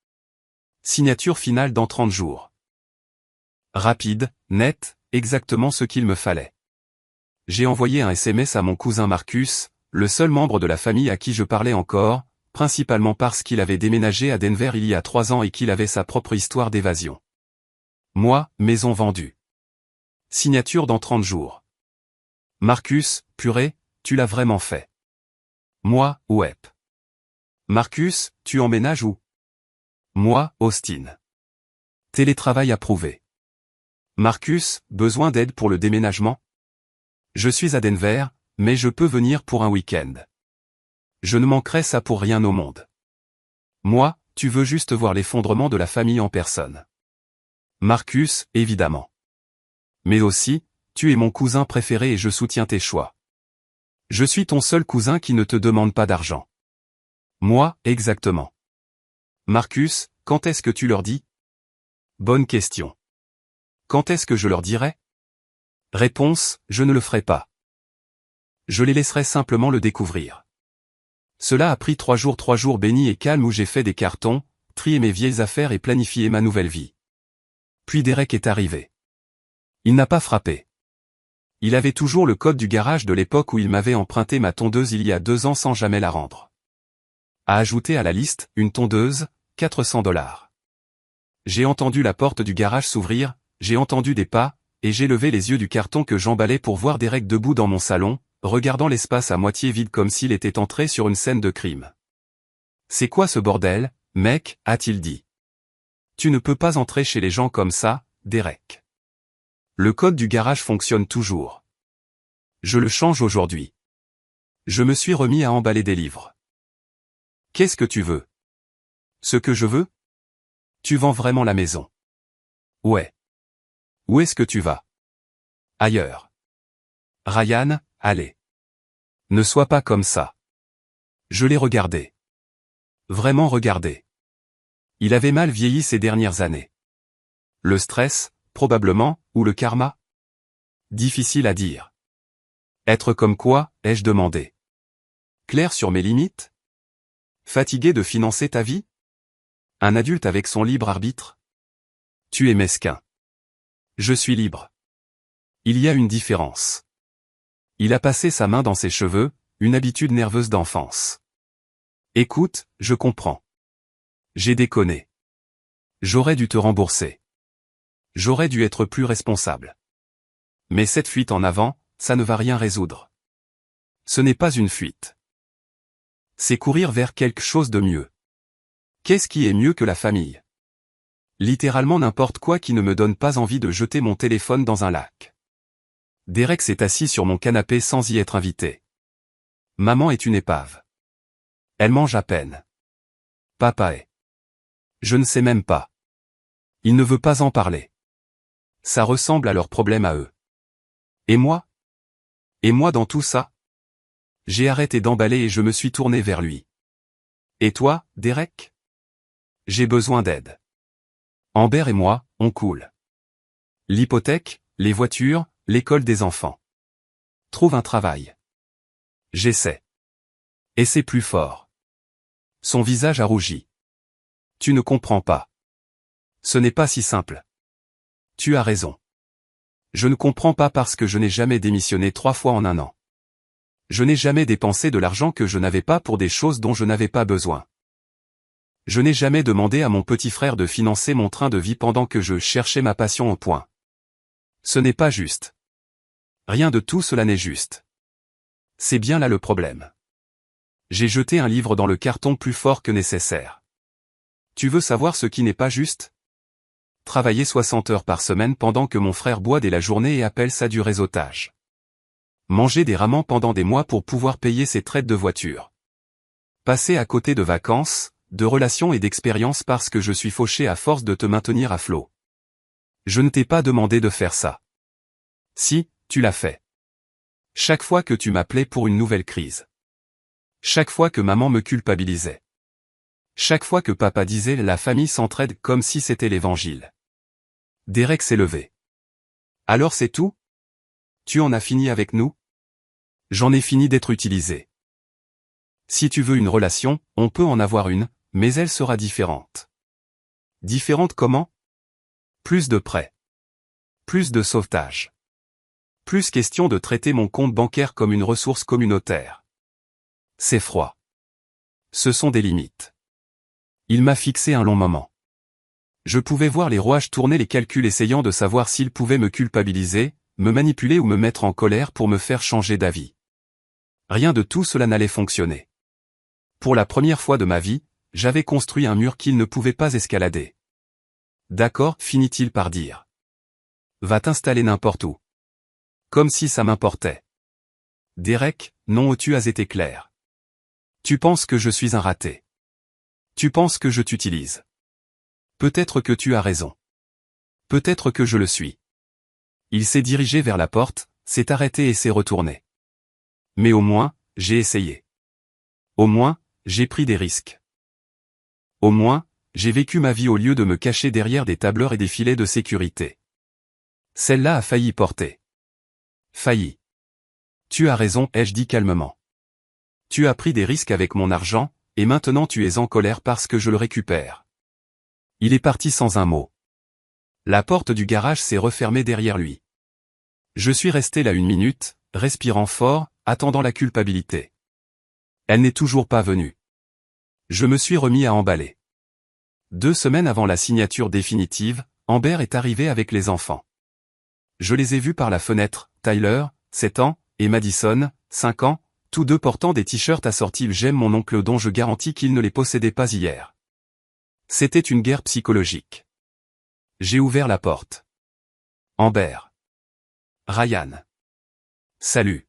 Signature finale dans 30 jours. Rapide, net, exactement ce qu'il me fallait. J'ai envoyé un SMS à mon cousin Marcus, le seul membre de la famille à qui je parlais encore, principalement parce qu'il avait déménagé à Denver il y a 3 ans et qu'il avait sa propre histoire d'évasion. Moi, maison vendue. Signature dans 30 jours. Marcus, purée, tu l'as vraiment fait. Moi, ouais. Marcus, tu emménages où? Moi, Austin. Télétravail approuvé. Marcus, besoin d'aide pour le déménagement? Je suis à Denver, mais je peux venir pour un week-end. Je ne manquerai ça pour rien au monde. Moi, tu veux juste voir l'effondrement de la famille en personne. Marcus, évidemment. Mais aussi, tu es mon cousin préféré et je soutiens tes choix. Je suis ton seul cousin qui ne te demande pas d'argent. Moi, exactement. Marcus, quand est-ce que tu leur dis? Bonne question. Quand est-ce que je leur dirai? Réponse, je ne le ferai pas. Je les laisserai simplement le découvrir. Cela a pris 3 jours bénis et calmes où j'ai fait des cartons, trié mes vieilles affaires et planifié ma nouvelle vie. Puis Derek est arrivé. Il n'a pas frappé. Il avait toujours le code du garage de l'époque où il m'avait emprunté ma tondeuse il y a 2 ans sans jamais la rendre. À ajouter à la liste, une tondeuse, $400. J'ai entendu la porte du garage s'ouvrir, j'ai entendu des pas, et j'ai levé les yeux du carton que j'emballais pour voir Derek debout dans mon salon, regardant l'espace à moitié vide comme s'il était entré sur une scène de crime. C'est quoi ce bordel, mec, a-t-il dit. Tu ne peux pas entrer chez les gens comme ça, Derek. Le code du garage fonctionne toujours. Je le change aujourd'hui. Je me suis remis à emballer des livres. Qu'est-ce que tu veux? Ce que je veux? Tu vends vraiment la maison? Ouais. Où est-ce que tu vas? Ailleurs. Ryan, allez. Ne sois pas comme ça. Je l'ai regardé. Vraiment regardé. Il avait mal vieilli ces dernières années. Le stress, probablement, ou le karma? Difficile à dire. Être comme quoi, ai-je demandé? Clair sur mes limites? Fatigué de financer ta vie? Un adulte avec son libre arbitre? Tu es mesquin. Je suis libre. Il y a une différence. Il a passé sa main dans ses cheveux, une habitude nerveuse d'enfance. Écoute, je comprends. J'ai déconné. J'aurais dû te rembourser. J'aurais dû être plus responsable. Mais cette fuite en avant, ça ne va rien résoudre. Ce n'est pas une fuite. C'est courir vers quelque chose de mieux. Qu'est-ce qui est mieux que la famille? Littéralement n'importe quoi qui ne me donne pas envie de jeter mon téléphone dans un lac. Derek s'est assis sur mon canapé sans y être invité. Maman est une épave. Elle mange à peine. Papa est. Je ne sais même pas. Il ne veut pas en parler. Ça ressemble à leurs problèmes à eux. Et moi? Et moi dans tout ça? J'ai arrêté d'emballer et je me suis tourné vers lui. Et toi, Derek? J'ai besoin d'aide. Amber et moi, on coule. L'hypothèque, les voitures, l'école des enfants. Trouve un travail. J'essaie. Et c'est plus fort. Son visage a rougi. Tu ne comprends pas. Ce n'est pas si simple. Tu as raison. Je ne comprends pas parce que je n'ai jamais démissionné 3 fois en un an. Je n'ai jamais dépensé de l'argent que je n'avais pas pour des choses dont je n'avais pas besoin. Je n'ai jamais demandé à mon petit frère de financer mon train de vie pendant que je cherchais ma passion au point. Ce n'est pas juste. Rien de tout cela n'est juste. C'est bien là le problème. J'ai jeté un livre dans le carton plus fort que nécessaire. Tu veux savoir ce qui n'est pas juste? Travailler 60 heures par semaine pendant que mon frère boit dès la journée et appelle ça du réseautage. Manger des ramen pendant des mois pour pouvoir payer ses traites de voiture. Passer à côté de vacances, de relations et d'expériences parce que je suis fauché à force de te maintenir à flot. Je ne t'ai pas demandé de faire ça. Si, tu l'as fait. Chaque fois que tu m'appelais pour une nouvelle crise. Chaque fois que maman me culpabilisait. Chaque fois que papa disait la famille s'entraide comme si c'était l'évangile. Derek s'est levé. Alors c'est tout? Tu en as fini avec nous? J'en ai fini d'être utilisé. Si tu veux une relation, on peut en avoir une, mais elle sera différente. Différente comment? Plus de prêts. Plus de sauvetage. Plus question de traiter mon compte bancaire comme une ressource communautaire. C'est froid. Ce sont des limites. Il m'a fixé un long moment. Je pouvais voir les rouages tourner les calculs essayant de savoir s'il pouvait me culpabiliser, me manipuler ou me mettre en colère pour me faire changer d'avis. Rien de tout cela n'allait fonctionner. Pour la première fois de ma vie, j'avais construit un mur qu'il ne pouvait pas escalader. D'accord, finit-il par dire. Va t'installer n'importe où. Comme si ça m'importait. Derek, non, tu as été clair. Tu penses que je suis un raté. Tu penses que je t'utilise. Peut-être que tu as raison. Peut-être que je le suis. Il s'est dirigé vers la porte, s'est arrêté et s'est retourné. Mais au moins, j'ai essayé. Au moins, j'ai pris des risques. Au moins, j'ai vécu ma vie au lieu de me cacher derrière des tableurs et des filets de sécurité. Celle-là a failli porter. Failli. Tu as raison, ai-je dit calmement. Tu as pris des risques avec mon argent, et maintenant tu es en colère parce que je le récupère. Il est parti sans un mot. La porte du garage s'est refermée derrière lui. Je suis resté là 1 minute, respirant fort, attendant la culpabilité. Elle n'est toujours pas venue. Je me suis remis à emballer. 2 semaines avant la signature définitive, Amber est arrivée avec les enfants. Je les ai vus par la fenêtre, Tyler, 7 ans, et Madison, 5 ans, tous deux portant des t-shirts assortis J'aime mon oncle dont je garantis qu'il ne les possédait pas hier. C'était une guerre psychologique. J'ai ouvert la porte. Amber. Ryan. Salut.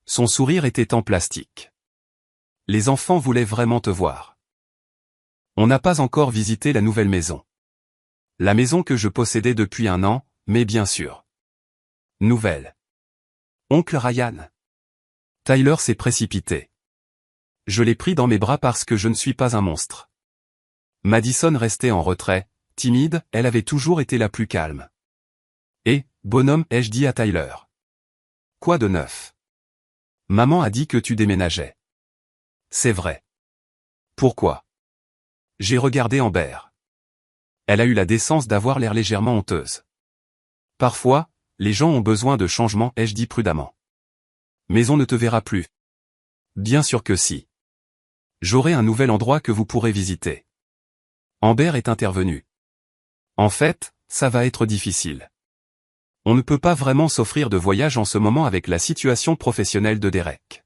Son sourire était en plastique. Les enfants voulaient vraiment te voir. On n'a pas encore visité la nouvelle maison. La maison que je possédais depuis 1 an, mais bien sûr. Nouvelle. Oncle Ryan. Tyler s'est précipité. Je l'ai pris dans mes bras parce que je ne suis pas un monstre. Madison restait en retrait, timide, elle avait toujours été la plus calme. Et, bonhomme, ai-je dit à Tyler. Quoi de neuf? Maman a dit que tu déménageais. C'est vrai. Pourquoi? J'ai regardé Amber. Elle a eu la décence d'avoir l'air légèrement honteuse. Parfois, les gens ont besoin de changement, ai-je dit prudemment. Mais on ne te verra plus. Bien sûr que si. J'aurai un nouvel endroit que vous pourrez visiter. Amber est intervenue. En fait, ça va être difficile. On ne peut pas vraiment s'offrir de voyage en ce moment avec la situation professionnelle de Derek.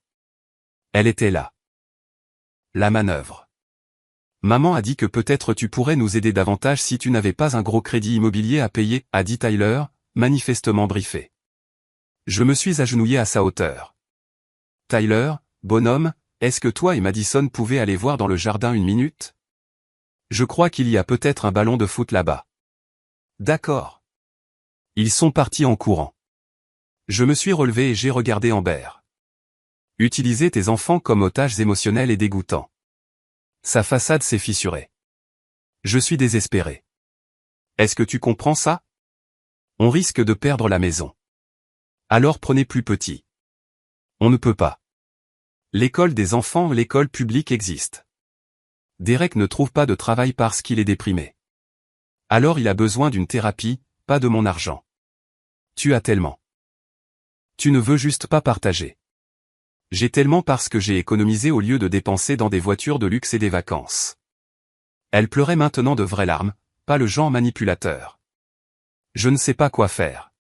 Elle était là. La manœuvre. Maman a dit que peut-être tu pourrais nous aider davantage si tu n'avais pas un gros crédit immobilier à payer, a dit Tyler, manifestement briefé. Je me suis agenouillé à sa hauteur. Tyler, bonhomme, est-ce que toi et Madison pouvez aller voir dans le jardin une minute? Je crois qu'il y a peut-être un ballon de foot là-bas. D'accord. Ils sont partis en courant. Je me suis relevé et j'ai regardé Amber. Utiliser tes enfants comme otages émotionnels est dégoûtant. Sa façade s'est fissurée. Je suis désespéré. Est-ce que tu comprends ça? On risque de perdre la maison. Alors prenez plus petit. On ne peut pas. L'école des enfants, l'école publique existe. Derek ne trouve pas de travail parce qu'il est déprimé. Alors il a besoin d'une thérapie, pas de mon argent. Tu as tellement. Tu ne veux juste pas partager. J'ai tellement parce que j'ai économisé au lieu de dépenser dans des voitures de luxe et des vacances. Elle pleurait maintenant de vraies larmes, pas le genre manipulateur. Je ne sais pas quoi faire.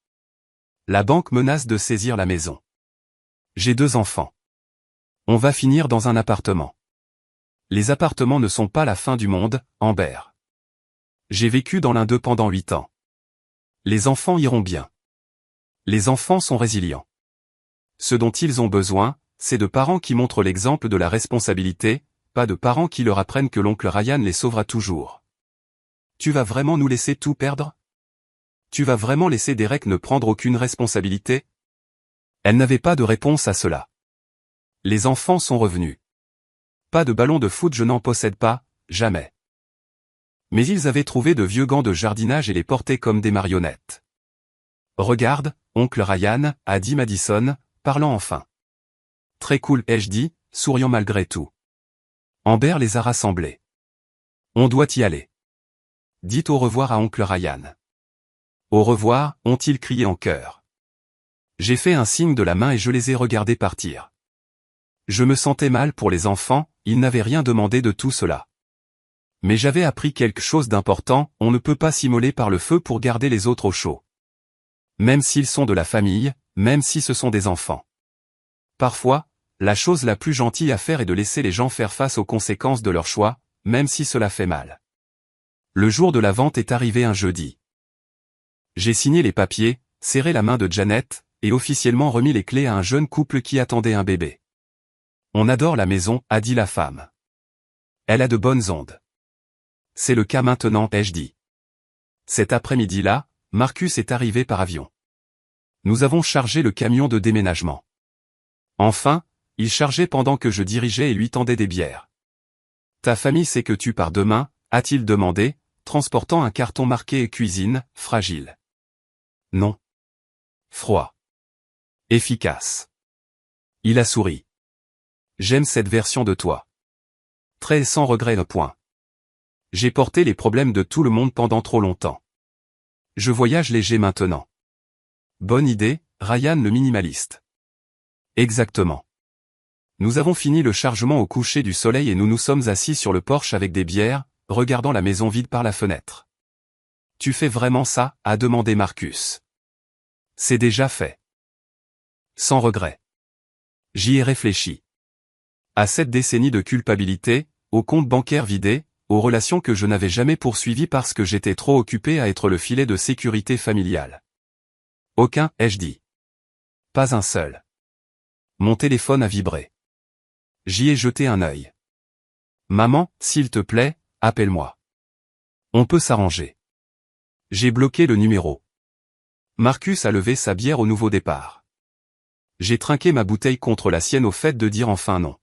La banque menace de saisir la maison. J'ai 2 enfants. On va finir dans un appartement. Les appartements ne sont pas la fin du monde, Amber. J'ai vécu dans l'un d'eux pendant 8 ans. Les enfants iront bien. Les enfants sont résilients. Ce dont ils ont besoin, c'est de parents qui montrent l'exemple de la responsabilité, pas de parents qui leur apprennent que l'oncle Ryan les sauvera toujours. Tu vas vraiment nous laisser tout perdre? Tu vas vraiment laisser Derek ne prendre aucune responsabilité? Elle n'avait pas de réponse à cela. Les enfants sont revenus. Pas de ballon de foot, je n'en possède pas, jamais. Mais ils avaient trouvé de vieux gants de jardinage et les portaient comme des marionnettes. Regarde, oncle Ryan, a dit Madison, parlant enfin. Très cool, ai-je dit, souriant malgré tout. Amber les a rassemblés. On doit y aller. Dites au revoir à oncle Ryan. Au revoir, ont-ils crié en chœur. J'ai fait un signe de la main et je les ai regardés partir. Je me sentais mal pour les enfants, ils n'avaient rien demandé de tout cela. Mais j'avais appris quelque chose d'important, on ne peut pas s'immoler par le feu pour garder les autres au chaud. Même s'ils sont de la famille, même si ce sont des enfants. Parfois, la chose la plus gentille à faire est de laisser les gens faire face aux conséquences de leur choix, même si cela fait mal. Le jour de la vente est arrivé un jeudi. J'ai signé les papiers, serré la main de Janet, et officiellement remis les clés à un jeune couple qui attendait un bébé. On adore la maison, a dit la femme. Elle a de bonnes ondes. C'est le cas maintenant, ai-je dit. Cet après-midi-là, Marcus est arrivé par avion. Nous avons chargé le camion de déménagement. Enfin, il chargeait pendant que je dirigeais et lui tendais des bières. Ta famille sait que tu pars demain, a-t-il demandé, transportant un carton marqué cuisine, fragile. Non. Froid. Efficace. Il a souri. J'aime cette version de toi. Très sans regret, point. J'ai porté les problèmes de tout le monde pendant trop longtemps. Je voyage léger maintenant. Bonne idée, Ryan le minimaliste. Exactement. Nous avons fini le chargement au coucher du soleil et nous nous sommes assis sur le porche avec des bières, regardant la maison vide par la fenêtre. Tu fais vraiment ça, a demandé Marcus. C'est déjà fait. Sans regret. J'y ai réfléchi. À cette décennie de culpabilité, aux comptes bancaires vidés, aux relations que je n'avais jamais poursuivies parce que j'étais trop occupé à être le filet de sécurité familiale. Aucun, ai-je dit. Pas un seul. Mon téléphone a vibré. J'y ai jeté un œil. Maman, s'il te plaît, appelle-moi. On peut s'arranger. J'ai bloqué le numéro. Marcus a levé sa bière au nouveau départ. J'ai trinqué ma bouteille contre la sienne au fait de dire enfin non.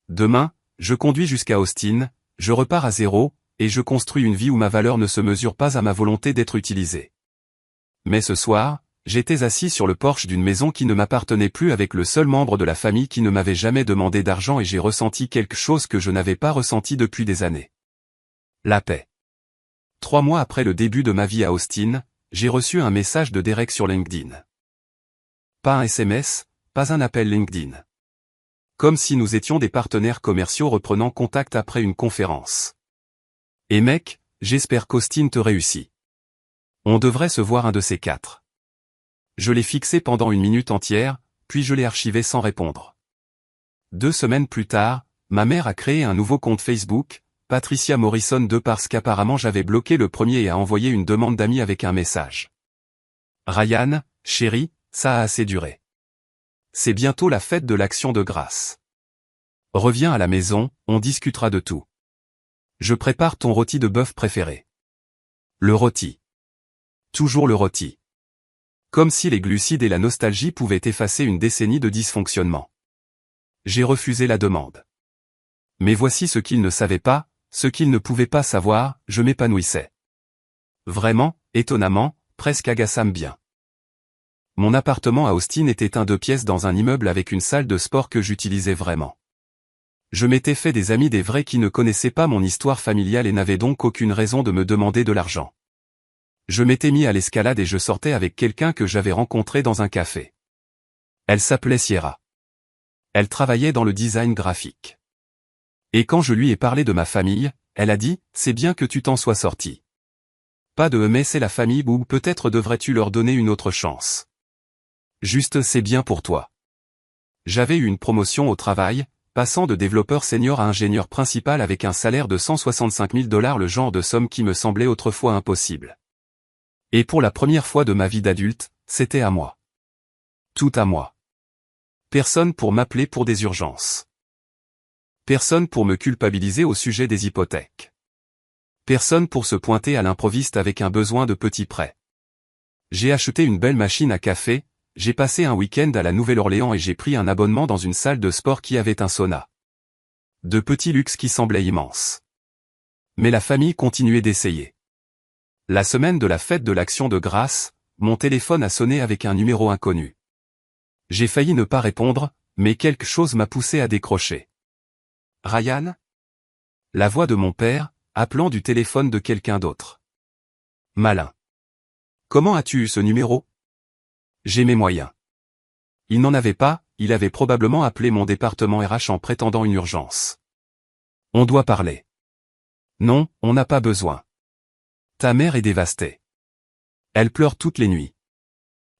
Demain, je conduis jusqu'à Austin, je repars à zéro, et je construis une vie où ma valeur ne se mesure pas à ma volonté d'être utilisée. Mais ce soir, j'étais assis sur le porche d'une maison qui ne m'appartenait plus avec le seul membre de la famille qui ne m'avait jamais demandé d'argent et j'ai ressenti quelque chose que je n'avais pas ressenti depuis des années. La paix. 3 mois après le début de ma vie à Austin, j'ai reçu un message de Derek sur LinkedIn. Pas un SMS, pas un appel LinkedIn. Comme si nous étions des partenaires commerciaux reprenant contact après une conférence. Et mec, j'espère qu'Austin te réussit. On devrait se voir un de ces quatre. Je l'ai fixé pendant 1 minute entière, puis je l'ai archivé sans répondre. 2 semaines plus tard, ma mère a créé un nouveau compte Facebook, Patricia Morrison 2 parce qu'apparemment j'avais bloqué le premier et a envoyé une demande d'amis avec un message. Ryan, chérie, ça a assez duré. C'est bientôt la fête de l'Action de grâce. Reviens à la maison, on discutera de tout. Je prépare ton rôti de bœuf préféré. Le rôti. Toujours le rôti. Comme si les glucides et la nostalgie pouvaient effacer une décennie de dysfonctionnement. J'ai refusé la demande. Mais voici ce qu'il ne savait pas, ce qu'il ne pouvait pas savoir, je m'épanouissais. Vraiment, étonnamment, presque agaçant bien. Mon appartement à Austin était un 2 pièces dans un immeuble avec une salle de sport que j'utilisais vraiment. Je m'étais fait des amis des vrais qui ne connaissaient pas mon histoire familiale et n'avaient donc aucune raison de me demander de l'argent. Je m'étais mis à l'escalade et je sortais avec quelqu'un que j'avais rencontré dans un café. Elle s'appelait Sierra. Elle travaillait dans le design graphique. Et quand je lui ai parlé de ma famille, elle a dit, c'est bien que tu t'en sois sorti. Pas de mais c'est la famille ou peut-être devrais-tu leur donner une autre chance. Juste c'est bien pour toi. J'avais eu une promotion au travail, passant de développeur senior à ingénieur principal avec un salaire de 165 000 $, le genre de somme qui me semblait autrefois impossible. Et pour la première fois de ma vie d'adulte, c'était à moi. Tout à moi. Personne pour m'appeler pour des urgences. Personne pour me culpabiliser au sujet des hypothèques. Personne pour se pointer à l'improviste avec un besoin de petit prêt. J'ai acheté une belle machine à café, j'ai passé un week-end à la Nouvelle-Orléans et j'ai pris un abonnement dans une salle de sport qui avait un sauna. De petits luxes qui semblaient immenses. Mais la famille continuait d'essayer. La semaine de la fête de l'Action de grâce, mon téléphone a sonné avec un numéro inconnu. J'ai failli ne pas répondre, mais quelque chose m'a poussé à décrocher. Ryan ? La voix de mon père, appelant du téléphone de quelqu'un d'autre. Malin. Comment as-tu eu ce numéro ? J'ai mes moyens. Il n'en avait pas, il avait probablement appelé mon département RH en prétendant une urgence. On doit parler. Non, on n'a pas besoin. Ta mère est dévastée. Elle pleure toutes les nuits.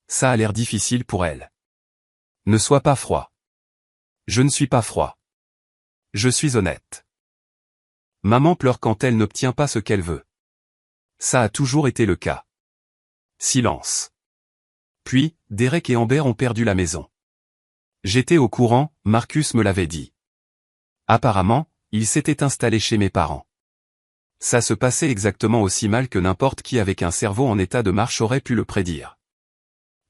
Ça a l'air difficile pour elle. Ne sois pas froid. Je ne suis pas froid. Je suis honnête. Maman pleure quand elle n'obtient pas ce qu'elle veut. Ça a toujours été le cas. Silence. Puis, Derek et Amber ont perdu la maison. J'étais au courant, Marcus me l'avait dit. Apparemment, il s'était installé chez mes parents. Ça se passait exactement aussi mal que n'importe qui avec un cerveau en état de marche aurait pu le prédire.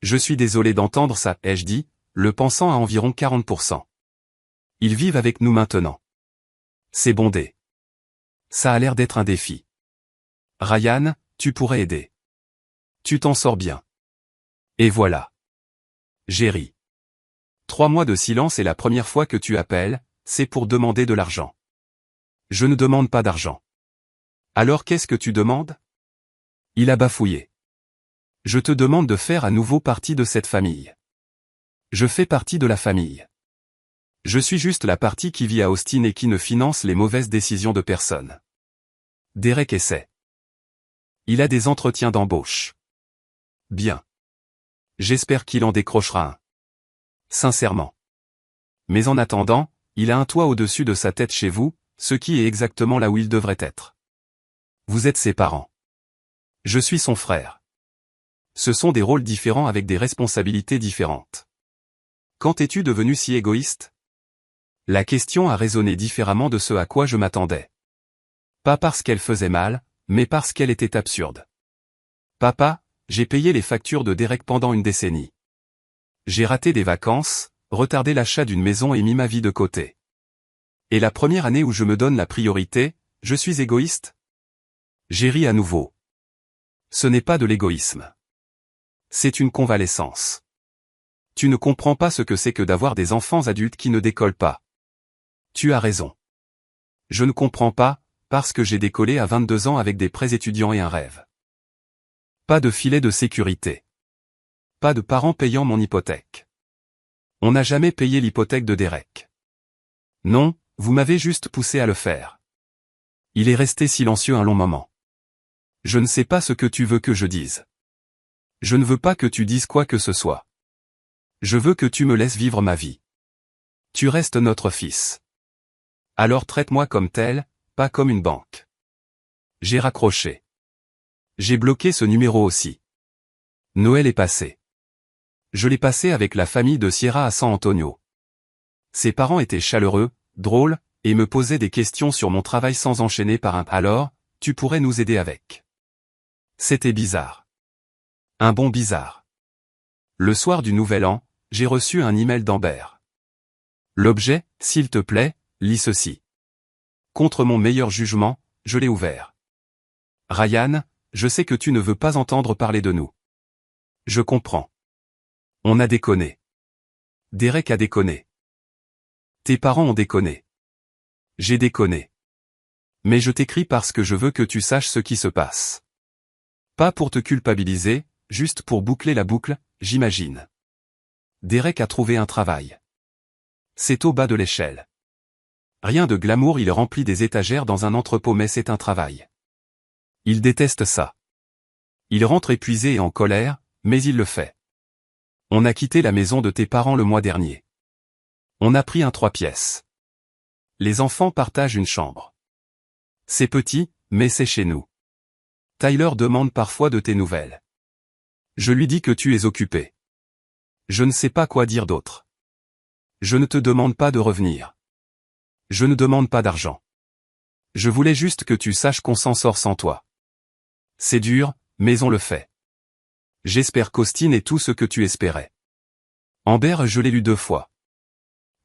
Je suis désolé d'entendre ça, ai-je dit, le pensant à environ 40%. Ils vivent avec nous maintenant. C'est bondé. Ça a l'air d'être un défi. Ryan, tu pourrais aider. Tu t'en sors bien. Et voilà. J'ai ri. 3 mois de silence et la première fois que tu appelles, c'est pour demander de l'argent. Je ne demande pas d'argent. Alors qu'est-ce que tu demandes ? Il a bafouillé. Je te demande de faire à nouveau partie de cette famille. Je fais partie de la famille. Je suis juste la partie qui vit à Austin et qui ne finance les mauvaises décisions de personne. Derek essaie. Il a des entretiens d'embauche. Bien. J'espère qu'il en décrochera un. Sincèrement. Mais en attendant, il a un toit au-dessus de sa tête chez vous, ce qui est exactement là où il devrait être. Vous êtes ses parents. Je suis son frère. Ce sont des rôles différents avec des responsabilités différentes. Quand es-tu devenu si égoïste ? La question a résonné différemment de ce à quoi je m'attendais. Pas parce qu'elle faisait mal, mais parce qu'elle était absurde. Papa, j'ai payé les factures de Derek pendant une décennie. J'ai raté des vacances, retardé l'achat d'une maison et mis ma vie de côté. Et la première année où je me donne la priorité, je suis égoïste ? J'ai ri à nouveau. Ce n'est pas de l'égoïsme. C'est une convalescence. Tu ne comprends pas ce que c'est que d'avoir des enfants adultes qui ne décollent pas. Tu as raison. Je ne comprends pas, parce que j'ai décollé à 22 ans avec des prêts étudiants et un rêve. Pas de filet de sécurité. Pas de parents payant mon hypothèque. On n'a jamais payé l'hypothèque de Derek. Non, vous m'avez juste poussé à le faire. Il est resté silencieux un long moment. Je ne sais pas ce que tu veux que je dise. Je ne veux pas que tu dises quoi que ce soit. Je veux que tu me laisses vivre ma vie. Tu restes notre fils. Alors traite-moi comme tel, pas comme une banque. J'ai raccroché. J'ai bloqué ce numéro aussi. Noël est passé. Je l'ai passé avec la famille de Sierra à San Antonio. Ses parents étaient chaleureux, drôles, et me posaient des questions sur mon travail sans enchaîner par un « alors, tu pourrais nous aider avec ». C'était bizarre. Un bon bizarre. Le soir du Nouvel An, j'ai reçu un email d'Amber. L'objet, s'il te plaît, lis ceci. Contre mon meilleur jugement, je l'ai ouvert. Ryan, je sais que tu ne veux pas entendre parler de nous. Je comprends. On a déconné. Derek a déconné. Tes parents ont déconné. J'ai déconné. Mais je t'écris parce que je veux que tu saches ce qui se passe. Pas pour te culpabiliser, juste pour boucler la boucle, j'imagine. Derek a trouvé un travail. C'est au bas de l'échelle. Rien de glamour, il remplit des étagères dans un entrepôt, mais c'est un travail. Il déteste ça. Il rentre épuisé et en colère, mais il le fait. On a quitté la maison de tes parents le mois dernier. On a pris un 3 pièces. Les enfants partagent une chambre. C'est petit, mais c'est chez nous. Tyler demande parfois de tes nouvelles. Je lui dis que tu es occupé. Je ne sais pas quoi dire d'autre. Je ne te demande pas de revenir. Je ne demande pas d'argent. Je voulais juste que tu saches qu'on s'en sort sans toi. C'est dur, mais on le fait. J'espère qu'Austin est tout ce que tu espérais. Amber, je l'ai lu 2 fois.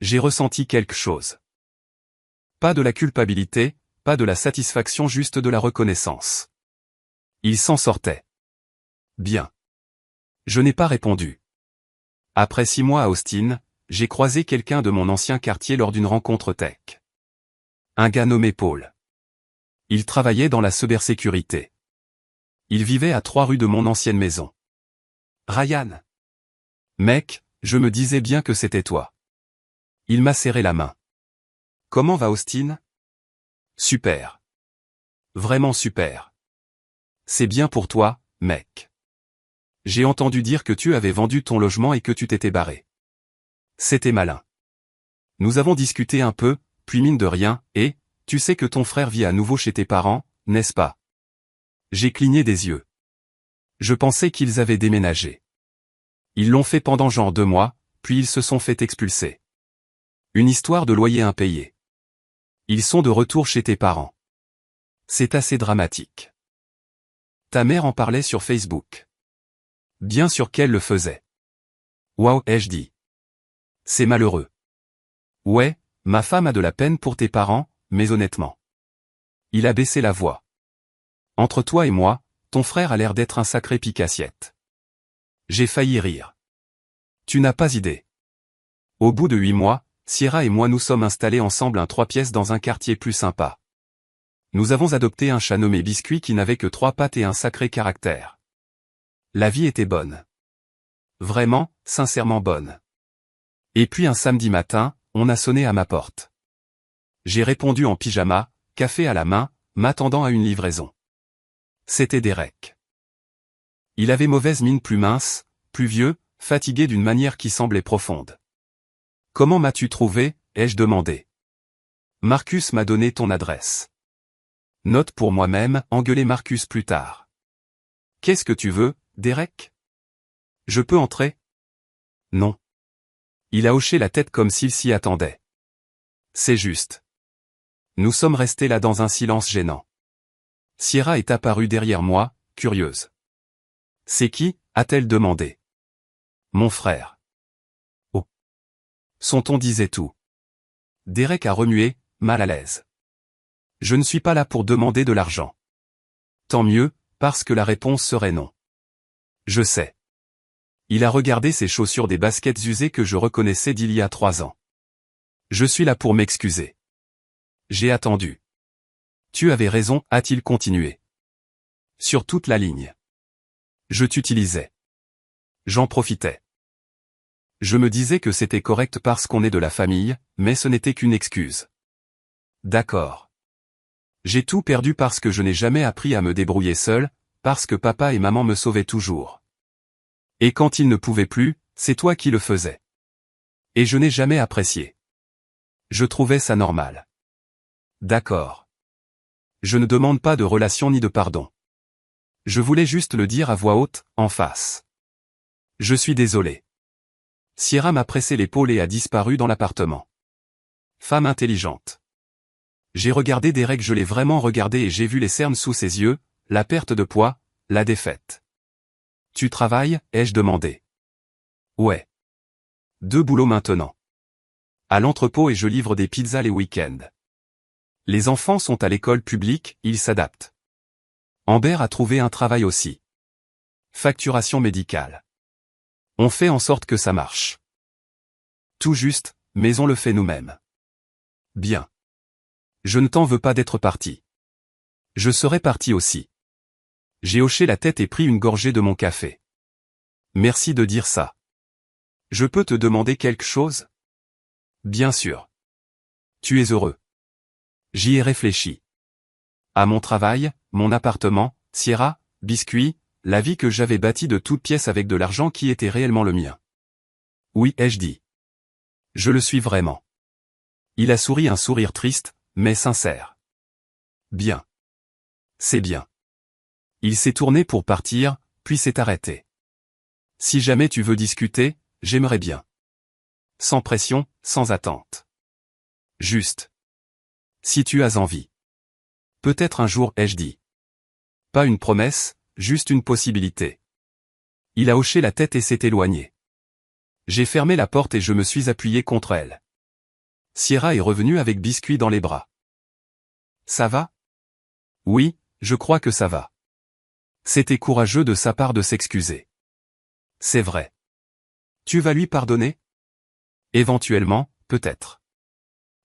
J'ai ressenti quelque chose. Pas de la culpabilité, pas de la satisfaction, juste de la reconnaissance. Il s'en sortait. Bien. Je n'ai pas répondu. Après 6 mois à Austin, j'ai croisé quelqu'un de mon ancien quartier lors d'une rencontre tech. Un gars nommé Paul. Il travaillait dans la cybersécurité. Il vivait à 3 rues de mon ancienne maison. Ryan. Mec, je me disais bien que c'était toi. Il m'a serré la main. Comment va Austin? Super. Vraiment super. C'est bien pour toi, mec. J'ai entendu dire que tu avais vendu ton logement et que tu t'étais barré. C'était malin. Nous avons discuté un peu, puis mine de rien, et, tu sais que ton frère vit à nouveau chez tes parents, n'est-ce pas? J'ai cligné des yeux. Je pensais qu'ils avaient déménagé. Ils l'ont fait pendant genre 2 mois, puis ils se sont fait expulser. Une histoire de loyer impayé. Ils sont de retour chez tes parents. C'est assez dramatique. Ta mère en parlait sur Facebook. Bien sûr qu'elle le faisait. Waouh, ai-je dit. C'est malheureux. Ouais, ma femme a de la peine pour tes parents, mais honnêtement. Il a baissé la voix. Entre toi et moi, ton frère a l'air d'être un sacré pique-assiette. J'ai failli rire. Tu n'as pas idée. Au bout de 8 mois, Sierra et moi nous sommes installés ensemble un 3 pièces dans un quartier plus sympa. Nous avons adopté un chat nommé Biscuit qui n'avait que 3 pattes et un sacré caractère. La vie était bonne. Vraiment, sincèrement bonne. Et puis un samedi matin, on a sonné à ma porte. J'ai répondu en pyjama, café à la main, m'attendant à une livraison. C'était Derek. Il avait mauvaise mine, plus mince, plus vieux, fatigué d'une manière qui semblait profonde. « Comment m'as-tu trouvé ?» ai-je demandé. « Marcus m'a donné ton adresse. » Note pour moi-même, engueuler Marcus plus tard. « Qu'est-ce que tu veux, Derek ? Je peux entrer ? » Non. Il a hoché la tête comme s'il s'y attendait. C'est juste. Nous sommes restés là dans un silence gênant. Sierra est apparue derrière moi, curieuse. « C'est qui ?» a-t-elle demandé. « Mon frère. » Oh. Son ton disait tout. Derek a remué, mal à l'aise. « Je ne suis pas là pour demander de l'argent. » Tant mieux, parce que la réponse serait non. Je sais. Il a regardé ses chaussures, des baskets usées que je reconnaissais d'il y a 3 ans. Je suis là pour m'excuser. J'ai attendu. Tu avais raison, a-t-il continué. Sur toute la ligne. Je t'utilisais. J'en profitais. Je me disais que c'était correct parce qu'on est de la famille, mais ce n'était qu'une excuse. D'accord. J'ai tout perdu parce que je n'ai jamais appris à me débrouiller seul, parce que papa et maman me sauvaient toujours. Et quand il ne pouvait plus, c'est toi qui le faisais. Et je n'ai jamais apprécié. Je trouvais ça normal. D'accord. Je ne demande pas de relation ni de pardon. Je voulais juste le dire à voix haute, en face. Je suis désolé. Sierra m'a pressé l'épaule et a disparu dans l'appartement. Femme intelligente. J'ai regardé Derek, je l'ai vraiment regardé et j'ai vu les cernes sous ses yeux, la perte de poids, la défaite. Tu travailles, ai-je demandé. Ouais. 2 boulots maintenant. À l'entrepôt et je livre des pizzas les week-ends. Les enfants sont à l'école publique, ils s'adaptent. Amber a trouvé un travail aussi. Facturation médicale. On fait en sorte que ça marche. Tout juste, mais on le fait nous-mêmes. Bien. Je ne t'en veux pas d'être parti. Je serais parti aussi. J'ai hoché la tête et pris une gorgée de mon café. Merci de dire ça. Je peux te demander quelque chose? Bien sûr. Tu es heureux. J'y ai réfléchi. À mon travail, mon appartement, Sierra, biscuits, la vie que j'avais bâtie de toutes pièces avec de l'argent qui était réellement le mien. Oui, ai-je dit. Je le suis vraiment. Il a souri un sourire triste, mais sincère. Bien. C'est bien. Il s'est tourné pour partir, puis s'est arrêté. Si jamais tu veux discuter, j'aimerais bien. Sans pression, sans attente. Juste. Si tu as envie. Peut-être un jour, ai-je dit. Pas une promesse, juste une possibilité. Il a hoché la tête et s'est éloigné. J'ai fermé la porte et je me suis appuyé contre elle. Sierra est revenue avec biscuits dans les bras. Ça va? Oui, je crois que ça va. C'était courageux de sa part de s'excuser. C'est vrai. Tu vas lui pardonner? Éventuellement, peut-être.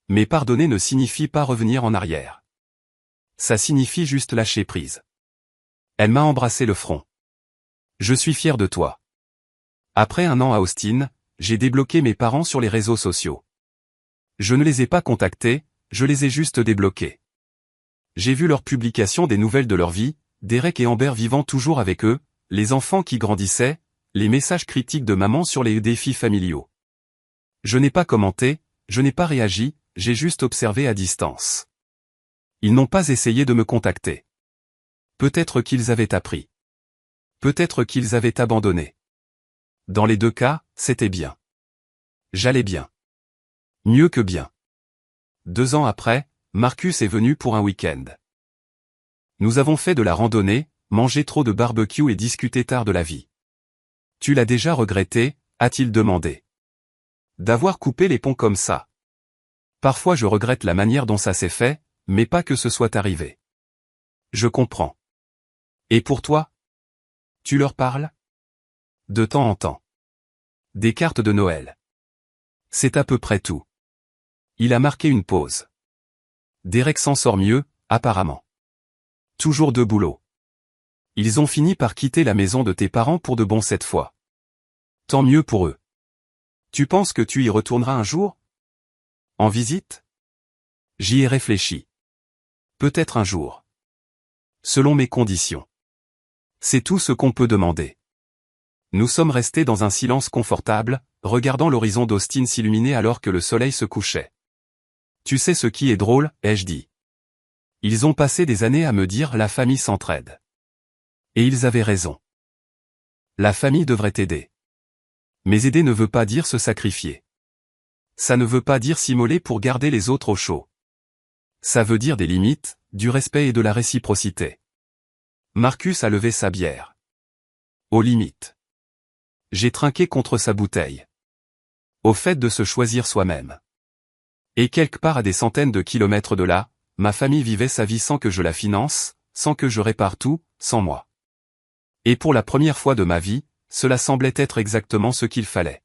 Mais pardonner ne signifie pas revenir en arrière. Ça signifie juste lâcher prise. Elle m'a embrassé le front. Je suis fier de toi. Après 1 an à Austin, j'ai débloqué mes parents sur les réseaux sociaux. Je ne les ai pas contactés, je les ai juste débloqués. J'ai vu leurs publications des nouvelles de leur vie, Derek et Amber vivant toujours avec eux, les enfants qui grandissaient, les messages critiques de maman sur les défis familiaux. Je n'ai pas commenté, je n'ai pas réagi, j'ai juste observé à distance. Ils n'ont pas essayé de me contacter. Peut-être qu'ils avaient appris. Peut-être qu'ils avaient abandonné. Dans les 2 cas, c'était bien. J'allais bien. Mieux que bien. 2 ans après, Marcus est venu pour un week-end. Nous avons fait de la randonnée, mangé trop de barbecue et discuté tard de la vie. Tu l'as déjà regretté, a-t-il demandé. D'avoir coupé les ponts comme ça. Parfois je regrette la manière dont ça s'est fait, mais pas que ce soit arrivé. Je comprends. Et pour toi? Tu leur parles? De temps en temps. Des cartes de Noël. C'est à peu près tout. Il a marqué une pause. Derek s'en sort mieux, apparemment. Toujours 2 boulots. Ils ont fini par quitter la maison de tes parents pour de bon cette fois. Tant mieux pour eux. Tu penses que tu y retourneras un jour? En visite? J'y ai réfléchi. Peut-être un jour. Selon mes conditions. C'est tout ce qu'on peut demander. Nous sommes restés dans un silence confortable, regardant l'horizon d'Austin s'illuminer alors que le soleil se couchait. Tu sais ce qui est drôle, ai-je dit. Ils ont passé des années à me dire la famille s'entraide. Et ils avaient raison. La famille devrait aider. Mais aider ne veut pas dire se sacrifier. Ça ne veut pas dire s'immoler pour garder les autres au chaud. Ça veut dire des limites, du respect et de la réciprocité. Marcus a levé sa bière. Aux limites. J'ai trinqué contre sa bouteille. Au fait de se choisir soi-même. Et quelque part à des centaines de kilomètres de là, ma famille vivait sa vie sans que je la finance, sans que je répare tout, sans moi. Et pour la première fois de ma vie, cela semblait être exactement ce qu'il fallait.